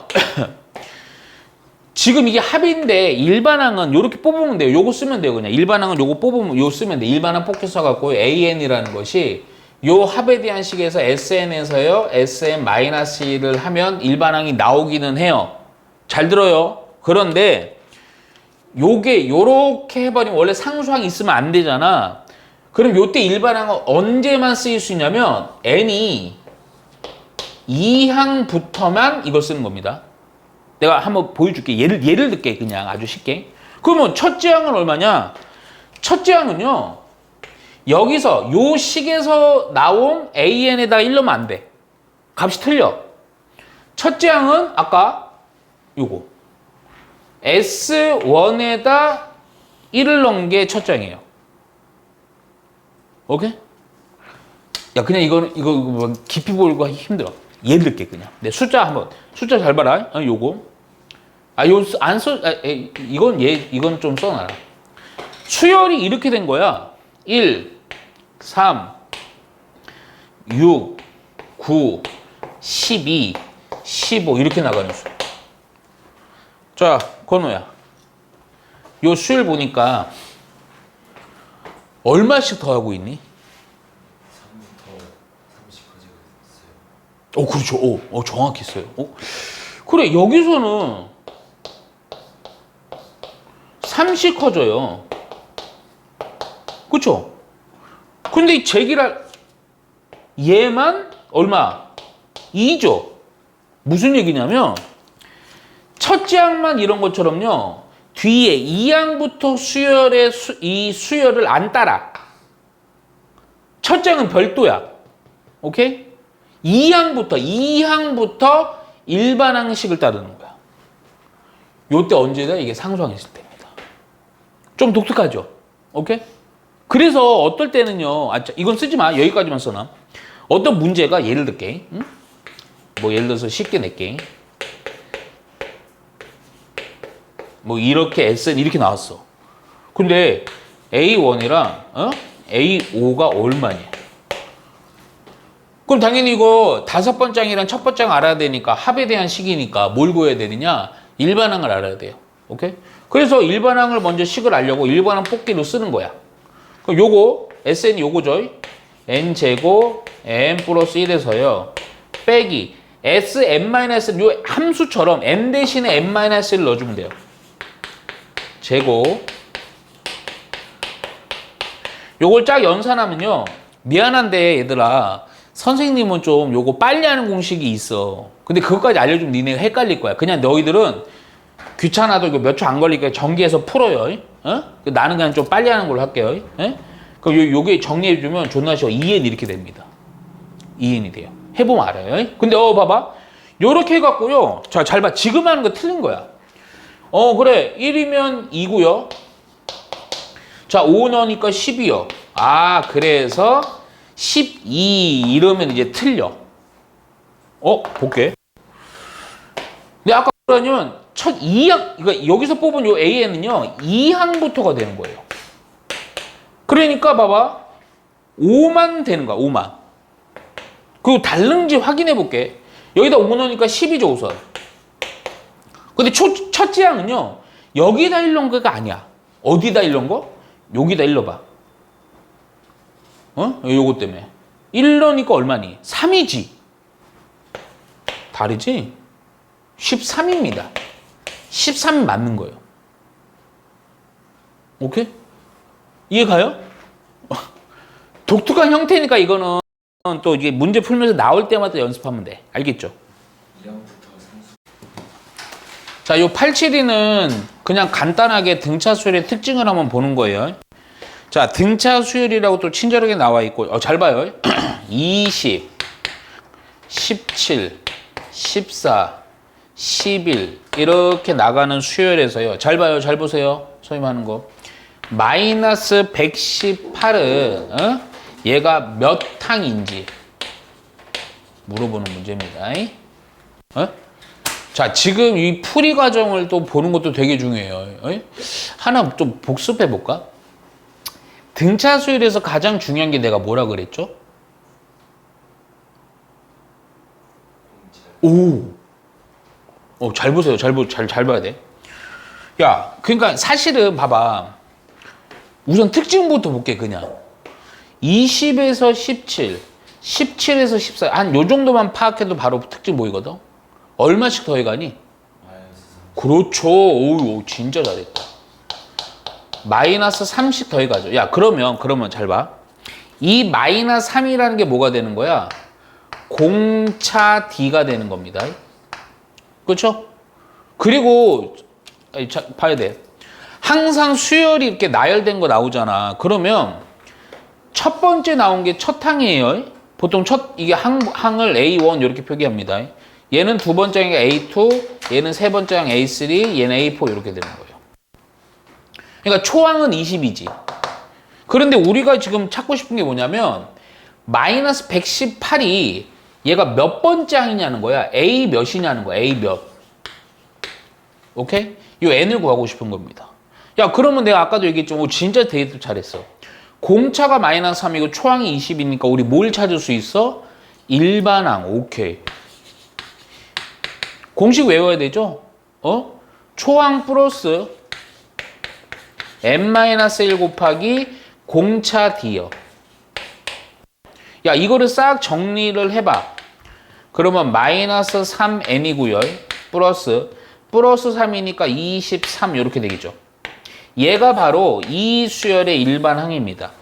지금 이게 합인데 일반항은 요렇게 뽑으면 돼요. 요거 쓰면 돼요. 그냥 일반항은 요거 뽑으면 요 쓰면 돼. 일반항 뽑기 써갖고 AN이라는 것이 요 합에 대한 식에서 SN에서요 SN-1를 하면 일반항이 나오기는 해요. 잘 들어요. 그런데 요게 요렇게 해버리면 원래 상수항이 있으면 안 되잖아. 그럼 요때 일반항은 언제만 쓰일 수 있냐면 n이 2항부터만 이걸 쓰는 겁니다. 내가 한번 보여줄게. 예를 들게 그냥 아주 쉽게. 그러면 첫째 항은 얼마냐? 첫째 항은요. 여기서 요 식에서 나온 AN에다 1 넣으면 안 돼. 값이 틀려. 첫째 항은 아까 요거 S1에다 1을 넣은 게 첫째 항이에요. 오케이? 야, 그냥 이거 깊이 보기가 힘들어. 예를 들게 그냥. 내 숫자 잘 봐라. 요거. 이건 좀 써놔라. 수열이 이렇게 된 거야. 1, 3, 6, 9, 12, 15 이렇게 나가는 수. 자, 건우야. 요 수열 보니까 얼마씩 더 하고 있니? 3부터 30까지 있어요. 그렇죠. 정확히 써요. 그래, 여기서는 30 커져요. 그쵸? 근데 이 제기랄, 얘만 얼마? 2죠. 무슨 얘기냐면 첫째 항만 이런 것처럼요. 뒤에 2항부터 수열의 이 수열을 안 따라. 첫째 항은 별도야. 오케이? 2항부터 일반 항식을 따르는 거야. 요때 언제나 이게 상수항했을 때입니다. 좀 독특하죠? 오케이? 그래서 어떨 때는요. 이건 쓰지 마. 여기까지만 써놔. 어떤 문제가 예를 들게. 응? 뭐 예를 들어서 쉽게 낼게. 뭐 이렇게 S는 이렇게 나왔어. 근데 A1이랑 A5가 얼마냐? 그럼 당연히 이거 5번째 장이랑 첫 번째 장 알아야 되니까 합에 대한 식이니까 뭘 구해야 되느냐? 일반항을 알아야 돼요. 오케이? 그래서 일반항을 먼저 식을 알려고 일반항 뽑기로 쓰는 거야. 그럼 요거 SN이 요거죠. N제곱 M 플러스 1에서요. 빼기 SM-는 요 함수처럼 M 대신에 M-를 넣어주면 돼요. 제곱 요걸 쫙 연산하면요. 미안한데 얘들아 선생님은 좀 요거 빨리 하는 공식이 있어. 근데 그것까지 알려주면 니네가 헷갈릴 거야. 그냥 너희들은 귀찮아도 이거 몇 초 안 걸리니까 전기해서 풀어요. 나는 그냥 좀 빨리 하는 걸로 할게요. 그럼 요게 정리해주면 존나 쉬워. 2n 이렇게 됩니다. 2n이 돼요. 해보면 알아요. 근데 봐봐. 요렇게 해갖고요. 자, 잘 봐. 지금 하는 거 틀린 거야. 그래. 1이면 2고요. 자, 5 넣으니까 10이요. 그래서 12 이러면 이제 틀려. 볼게. 근데 아까 그러면 첫 2항, 그러니까 여기서 뽑은 요 AN은요, 2항부터가 되는 거예요. 그러니까 봐봐. 5만 되는 거야, 5만. 그리고 다른지 확인해 볼게. 여기다 5 넣으니까 10이죠, 우선. 근데 첫째 항은요, 여기다 1 넣은 거가 아니야. 어디다 1 넣은 거? 여기다 1 넣어봐. 요거 때문에. 1 넣으니까 얼마니? 3이지. 다르지? 13입니다. 13이 맞는 거예요. 오케이? 이해 가요? 독특한 형태니까 이거는 또 이게 문제 풀면서 나올 때마다 연습하면 돼. 알겠죠? 2항부터 상수. 자, 요 872는 그냥 간단하게 등차 수열의 특징을 한번 보는 거예요. 자, 등차 수열이라고 또 친절하게 나와 있고, 잘 봐요. 20, 17, 14, 11 이렇게 나가는 수열에서요. 잘 봐요. 잘 보세요. 선생님 하는 거. 마이너스 118은 얘가 몇 항인지 물어보는 문제입니다. 자, 지금 이 풀이 과정을 또 보는 것도 되게 중요해요. 하나 좀 복습해 볼까? 등차 수열에서 가장 중요한 게 내가 뭐라 그랬죠? 잘 보세요. 잘 봐야 돼. 야, 그러니까 사실은 봐봐. 우선 특징부터 볼게, 그냥. 20에서 17, 17에서 14, 한 요 정도만 파악해도 바로 특징 보이거든? 얼마씩 더해가니? 그렇죠. 오, 진짜 잘했다. 마이너스 3씩 더해가죠. 야, 그러면 잘 봐. 이 마이너스 3이라는 게 뭐가 되는 거야? 공차 D가 되는 겁니다. 그렇죠? 그리고 봐야 돼. 항상 수열이 이렇게 나열된 거 나오잖아. 그러면 첫 번째 나온 게 첫 항이에요. 보통 이게 항을 A1 이렇게 표기합니다. 얘는 두 번째 항이 A2, 얘는 세 번째 항 A3, 얘는 A4 이렇게 되는 거예요. 그러니까 초항은 20이지. 그런데 우리가 지금 찾고 싶은 게 뭐냐면 마이너스 118이 얘가 몇 번째 항이냐는 거야. A 몇이냐는 거야. A 몇. 오케이? 이 n을 구하고 싶은 겁니다. 야, 그러면 내가 아까도 얘기했지만 진짜 데이트 잘했어. 공차가 마이너스 3이고 초항이 20이니까 우리 뭘 찾을 수 있어? 일반항. 오케이. 공식 외워야 되죠? 초항 플러스 n-1 곱하기 공차 d요. 야, 이거를 싹 정리를 해봐. 그러면 마이너스 3n이고요. 플러스 3이니까 23 이렇게 되겠죠. 얘가 바로 이 수열의 일반항입니다.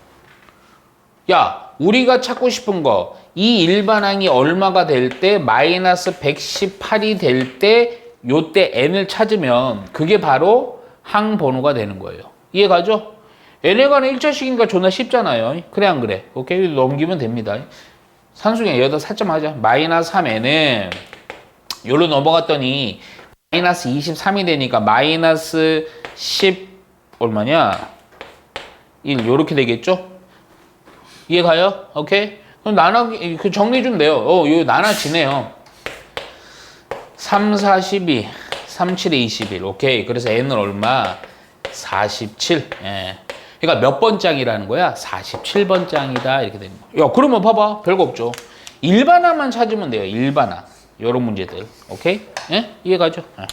야, 우리가 찾고 싶은 거 이 일반항이 얼마가 될 때 마이너스 118이 될 때 요때 n을 찾으면 그게 바로 항번호가 되는 거예요. 이해가죠? n에 관한 1차식이니까 존나 쉽잖아요. 그래 안 그래? 오케이 넘기면 됩니다. 산수경 여기다 살점 하자. 마이너스 3n은 요로 넘어갔더니 마이너스 23이 되니까 마이너스 10 얼마냐? 1 요렇게 되겠죠? 이해가요? 오케이? 그럼 나눠 그 정리 좀 돼요. 요 나눠지네요. 3, 4, 12, 3, 7에 21. 오케이. 그래서 n은 얼마? 47. 예. 그러니까 몇 번 장이라는 거야? 47번 장이다. 이렇게 되는 거야. 야, 그러면 봐봐. 별거 없죠. 일반항만 찾으면 돼요. 일반항. 요런 문제들. 오케이? 예? 이해가죠? 예.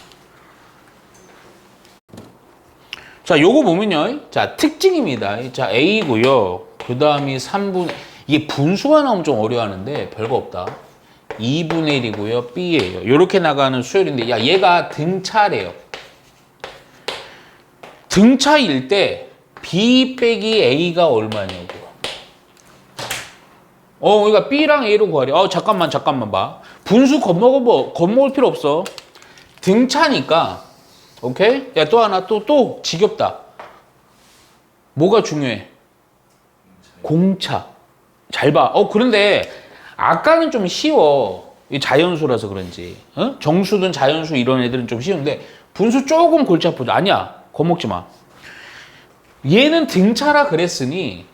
자, 요거 보면요. 자, 특징입니다. 자, A고요. 그 다음이 3분의, 이게 분수가 나오면 좀 어려워하는데 별거 없다. 2분의 1이고요. B예요. 요렇게 나가는 수열인데, 야, 얘가 등차래요. 등차일 때 B 빼기 A가 얼마냐고. 그러니까 B랑 A로 구하래. 잠깐만 봐. 분수 겁먹을 필요 없어. 등차니까. 오케이? 야, 또 하나, 또 지겹다. 뭐가 중요해? 공차. 잘 봐. 그런데 아까는 좀 쉬워. 이 자연수라서 그런지. 정수든 자연수 이런 애들은 좀 쉬운데 분수 조금 골치 아프다. 아니야. 겁먹지 마. 얘는 등차라 그랬으니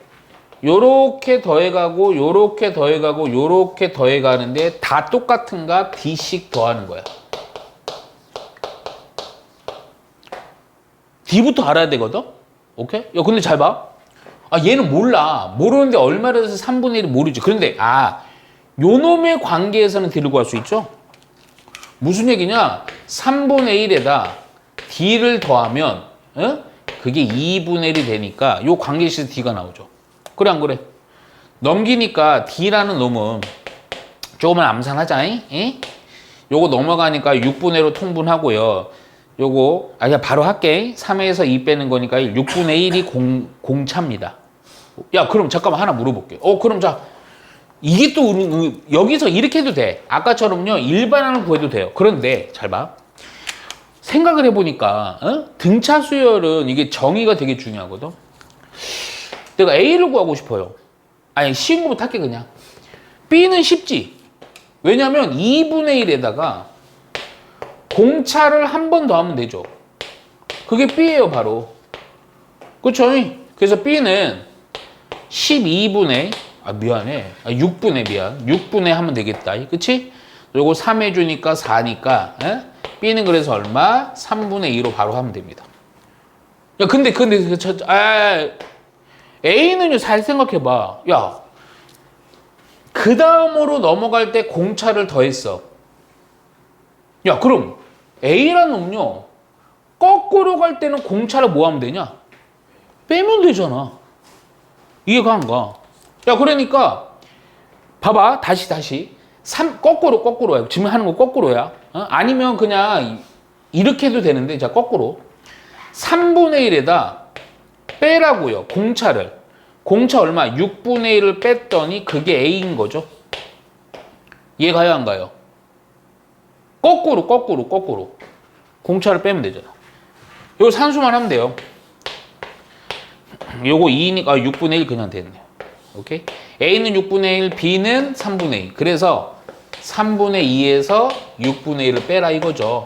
요렇게 더해가고 요렇게 더해가고 요렇게 더해가는데 다 똑같은가? D씩 더하는 거야. D부터 알아야 되거든? 오케이? 야, 근데 잘 봐. 얘는 몰라. 모르는데 얼마를 해서 3분의 1을 모르지. 그런데, 요 놈의 관계에서는 D를 구할 수 있죠? 무슨 얘기냐? 3분의 1에다 D를 더하면, 그게 2분의 1이 되니까 요 관계식에서 D가 나오죠. 그래, 안 그래? 넘기니까 D라는 놈은 조금은 암산하자, 잉? 요거 넘어가니까 6분의 1로 통분하고요. 요거 그냥 바로 할게. 3에서 2 빼는 거니까 6분의 1이 공차입니다. 야, 그럼 잠깐만 하나 물어볼게. 그럼 자, 이게 또 여기서 이렇게 해도 돼. 아까처럼요 일반항을 구해도 돼요. 그런데 잘 봐. 생각을 해보니까 등차 수열은 이게 정의가 되게 중요하거든. 내가 A를 구하고 싶어요. 아니, 쉬운 거부터 할게 그냥. B는 쉽지. 왜냐면 2분의 1에다가 공차를 한 번 더 하면 되죠. 그게 B예요, 바로. 그쵸? 그래서 B는 12분의, 미안해. 6분의 하면 되겠다. 그치? 요거 3 해주니까 4니까, B는 그래서 얼마? 3분의 2로 바로 하면 됩니다. 야, 근데, A는요, 잘 생각해봐. 야, 그 다음으로 넘어갈 때 공차를 더했어. 야, 그럼 A라는 놈요 거꾸로 갈 때는 공차를 뭐 하면 되냐? 빼면 되잖아. 이해가 안 가. 야, 그러니까 봐봐. 다시 3 거꾸로야. 지금 하는 거 거꾸로야. 아니면 그냥 이렇게 해도 되는데, 자, 거꾸로 3분의 1에다 빼라고요. 공차를. 공차 얼마? 6분의 1을 뺐더니 그게 A인 거죠. 이해가요, 안 가요? 거꾸로. 공차를 빼면 되잖아. 요거 산수만 하면 돼요. 요거 2니까 6분의 1 그냥 됐네요. 오케이? A는 6분의 1, B는 3분의 2. 그래서 3분의 2에서 6분의 1을 빼라 이거죠.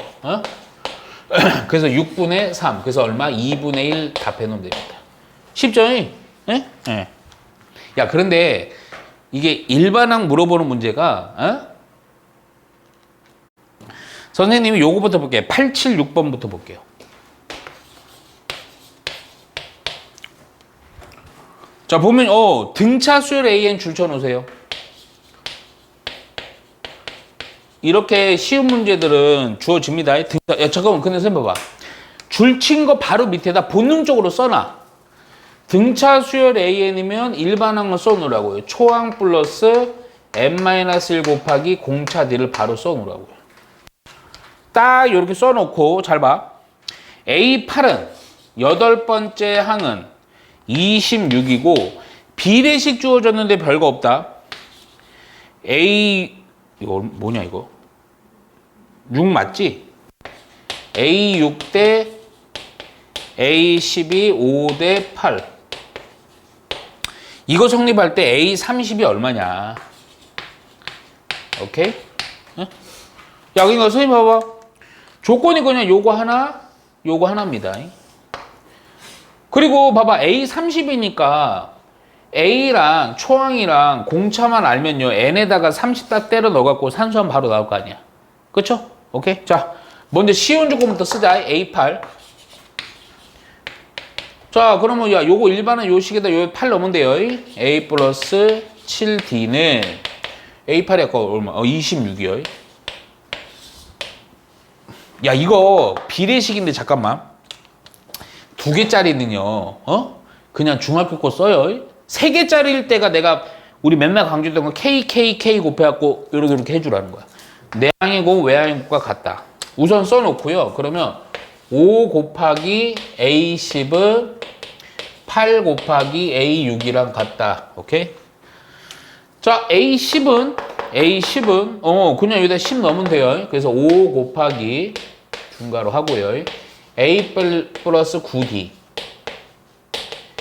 그래서 6분의 3. 그래서 얼마? 2분의 1 답해놓으면 됩니다. 쉽죠? 예? 야, 그런데 이게 일반항 물어보는 문제가, 선생님이 요거부터 볼게요. 876번부터 볼게요. 자, 보면 등차 수열 AN 줄 쳐놓으세요. 이렇게 쉬운 문제들은 주어집니다. 야, 잠깐만, 근데 선생님 봐봐. 줄 친 거 바로 밑에다 본능적으로 써놔. 등차 수열 AN이면 일반항을 써놓으라고요. 초항 플러스 n-1 곱하기 공차 D를 바로 써놓으라고요. 딱 이렇게 써놓고 잘 봐. A8은 8번째 항은 26이고 비례식 주어졌는데 별거 없다. A 이거 뭐냐 이거 6 맞지? A6 대 A12 5 대 8 이거 성립할 때 A30이 얼마냐? 오케이? 응? 야, 그러니까 선생님 봐봐. 조건이 그냥 요거 하나입니다. 그리고 봐봐. A30이니까 A랑 초항이랑 공차만 알면요. N에다가 30 딱 때려 넣어갖고 산수하면 바로 나올 거 아니야. 그쵸? 오케이? 자, 먼저 쉬운 조건부터 쓰자. A8. 자, 그러면 야, 요거 일반은 요 식에다 요 8 넣으면 돼요. A 플러스 7D는 A8이 아까 얼마? 26이요. 야, 이거 비례식인데 잠깐만. 2개짜리는요. 그냥 중학교 거 써요. 3개짜리일 때가 내가 우리 맨날 강조했던 거 K 곱해갖고 이렇게 해주라는 거야. 내항이고 외항이고가 같다. 우선 써놓고요. 그러면 5 곱하기 A10은 8 곱하기 A6이랑 같다. 오케이? 자, A10은 그냥 여기다 10 넣으면 돼요. 그래서 5 곱하기 중괄호 하고요. A 플러스 9D.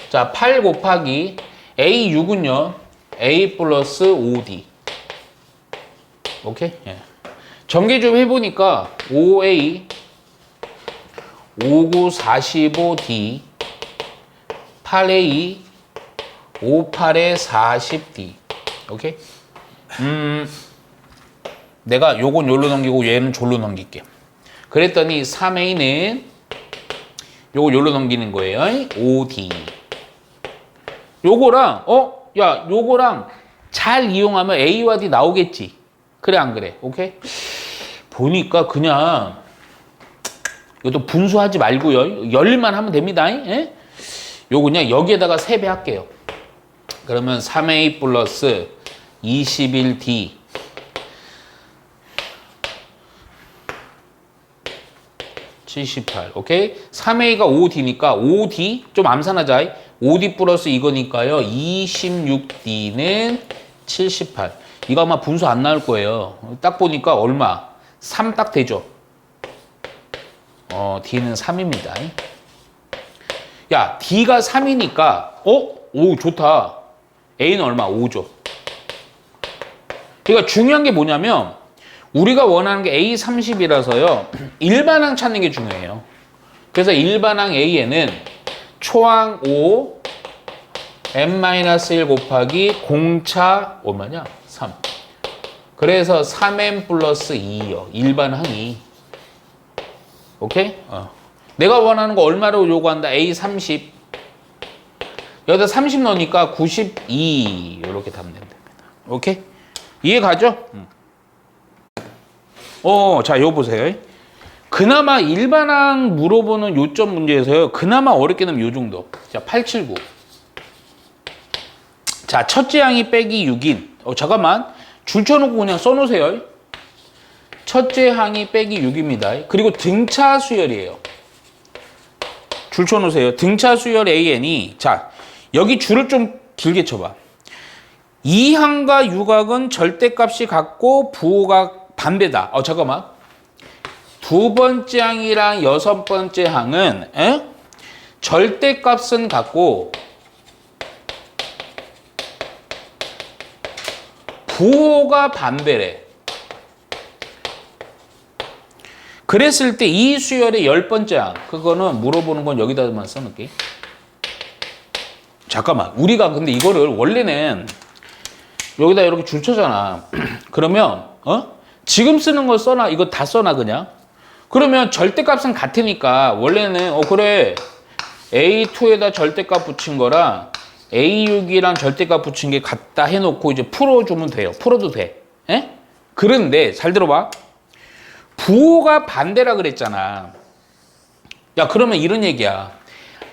자, 8 곱하기 A6은요. A 플러스 5D. 오케이? 예. 전개 좀 해보니까 5A 59 45D 8A 58에 40D. 오케이? 내가 요건 요로 넘기고 얘는 졸로 넘길게. 그랬더니 3A는 요거 요로 넘기는 거예요. 5D. 요거랑 야, 요거랑 잘 이용하면 A와 D 나오겠지. 그래 안 그래? 오케이? 보니까 그냥 이것도 분수하지 말고요. 열만 하면 됩니다. 예? 요거 그냥 여기에다가 3배 할게요. 그러면 3A 플러스 21D 78. 오케이? 3A가 5D니까 5D 좀 암산하자. 5D 플러스 이거니까요. 26D는 78. 이거 아마 분수 안 나올 거예요. 딱 보니까 얼마? 3 딱 되죠. D는 3입니다. 야, D가 3이니까 오, 좋다. A는 얼마? 5죠. 그러니까 중요한 게 뭐냐면 우리가 원하는 게 A30이라서요. 일반항 찾는 게 중요해요. 그래서 일반항 A에는 초항 5 n-1 곱하기 공차 얼마냐? 3. 그래서 3n 플러스 2요. 일반항이. 오케이? 내가 원하는 거 얼마로 요구한다? A30. 여기다 30 넣으니까 92. 이렇게 답면 됩니다. 오케이? 이해 가죠? 자, 요 보세요. 그나마 일반항 물어보는 요점 문제에서요. 그나마 어렵게 넣으면 요 정도. 자, 879. 자, 첫째 항이 빼기 6인. 잠깐만. 줄 쳐놓고 그냥 써놓으세요. 첫째 항이 빼기 6입니다. 그리고 등차 수열이에요. 줄 쳐놓으세요. 등차 수열 AN이, 자, 여기 줄을 좀 길게 쳐봐. 2항과 6항은 절대값이 같고 부호가 반배다. 잠깐만. 두 번째 항이랑 여섯 번째 항은 절대값은 같고 부호가 반배래. 그랬을 때 이 수열의 10번째 항, 그거는 물어보는 건 여기다만 써놓을게. 잠깐만, 우리가 근데 이거를 원래는 여기다 이렇게 줄 쳐잖아. 그러면 지금 쓰는 거 써놔. 이거 다 써놔 그냥. 그러면 절대값은 같으니까 원래는 그래 A2에다 절대값 붙인 거랑 A6이랑 절대값 붙인 게 같다 해놓고 이제 풀어주면 돼요. 풀어도 돼. 에? 그런데 잘 들어봐. 부호가 반대라 그랬잖아. 야, 그러면 이런 얘기야.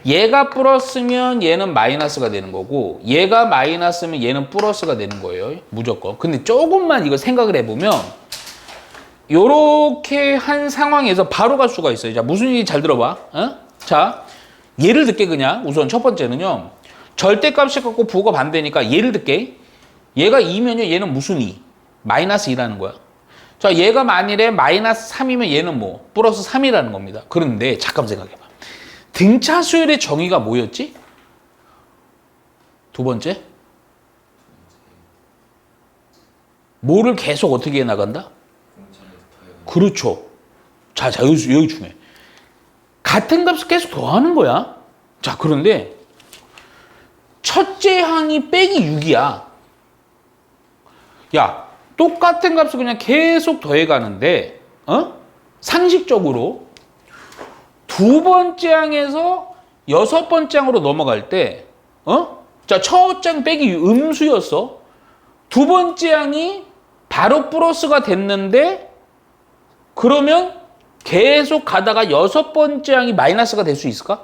얘가 플러스면 얘는 마이너스가 되는 거고 얘가 마이너스면 얘는 플러스가 되는 거예요. 무조건. 근데 조금만 이거 생각을 해보면 요렇게 한 상황에서 바로 갈 수가 있어요. 자, 무슨 얘기 잘 들어봐. 자, 예를 들게 그냥 우선 첫 번째는요. 절대값이 같고 부호가 반대니까 예를 들게 얘가 2면요. 얘는 무슨 2? 마이너스 2라는 거야. 자, 얘가 만일에 마이너스 3이면 얘는 뭐? 플러스 3이라는 겁니다. 그런데 잠깐 생각해봐. 등차 수열의 정의가 뭐였지? 두 번째? 뭐를 계속 어떻게 해나간다? 공차를 더해가지고 그렇죠. 자, 여기 중요해. 같은 값을 계속 더하는 거야. 자, 그런데 첫째 항이 빼기 6이야. 야, 똑같은 값을 그냥 계속 더해가는데, 상식적으로 두 번째 항에서 여섯 번째 항으로 넘어갈 때, 자, 첫째 항 빼기 음수였어. 두 번째 항이 바로 플러스가 됐는데, 그러면 계속 가다가 여섯 번째 항이 마이너스가 될 수 있을까?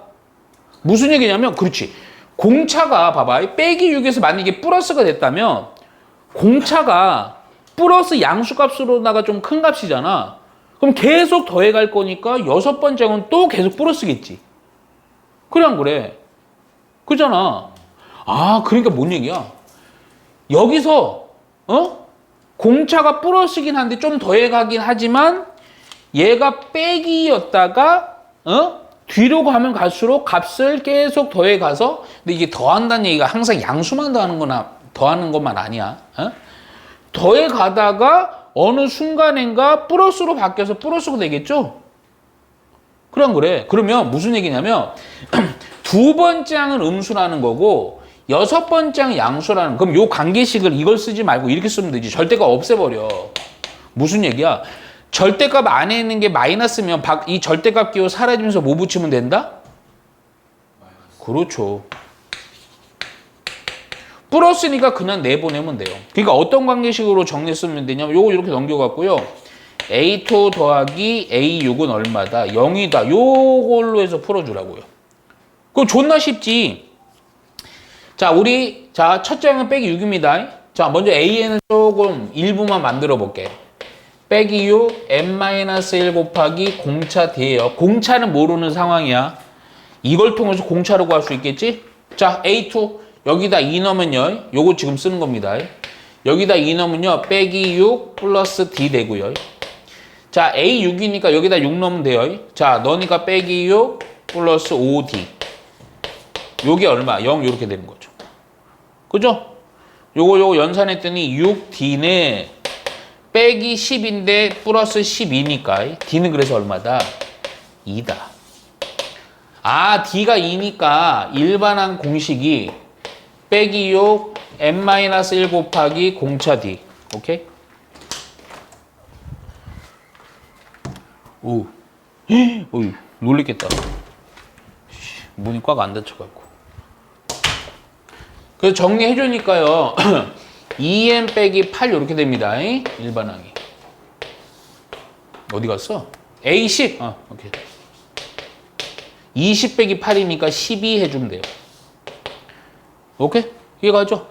무슨 얘기냐면, 그렇지. 공차가, 봐봐. 빼기 6에서 만약에 플러스가 됐다면, 공차가 플러스 양수값으로다가 좀 큰 값이잖아. 그럼 계속 더해갈 거니까 여섯 번째 항은 또 계속 플러스겠지. 그래, 안 그래? 그잖아. 아, 그러니까 뭔 얘기야? 여기서, 공차가 플러스긴 한데 좀 더해가긴 하지만, 얘가 빼기였다가 뒤로 가면 갈수록 값을 계속 더해가서 근데 이게 더한다는 얘기가 항상 양수만 더하는 것만 아니야. 더해가다가 어느 순간인가 플러스로 바뀌어서 플러스가 되겠죠? 그래, 안 그래? 그러면 무슨 얘기냐면 두 번째 항은 음수라는 거고 여섯 번째 항은 양수라는 그럼 요 관계식을 이걸 쓰지 말고 이렇게 쓰면 되지. 절대값 없애버려. 무슨 얘기야? 절대값 안에 있는 게 마이너스면 이 절대값 기호 사라지면서 뭐 붙이면 된다? 마이너스. 그렇죠. 플러스니까 그냥 내보내면 돼요. 그러니까 어떤 관계식으로 정리했으면 되냐면 요거 이렇게 넘겨갖고요. A2 더하기 A6은 얼마다? 0이다. 요걸로 해서 풀어주라고요. 그거 존나 쉽지. 자, 첫째 항은 빼기 6입니다. 자, 먼저 A에는 조금 일부만 만들어 볼게. 빼기 6, n-1 곱하기 공차 D예요. 공차는 모르는 상황이야. 이걸 통해서 공차로 구할 수 있겠지? 자, A2. 여기다 2 넣으면요. 요거 지금 쓰는 겁니다. 여기다 2 넣으면요. 빼기 6 플러스 D 되고요. 자, A6이니까 여기다 6 넣으면 돼요. 자, 너니까 빼기 6 플러스 5D. 요게 얼마? 0 요렇게 되는 거죠. 그죠? 요거 연산했더니 6D는 빼기 10인데 플러스 12니까 D는 그래서 얼마다? 2다. 아, D가 2니까 일반항 공식이 빼기 6 n-1 곱하기 공차 D. 오케이? 오, 어이, 놀랬겠다. 문이 꽉 안 닫혀갖고. 그래서 정리해주니까요. 2n 빼기 8 이렇게 됩니다. 일반항이. 어디 갔어? A10. 오케이. 20 빼기 8이니까 12 해주면 돼요. 오케이? 이해가죠?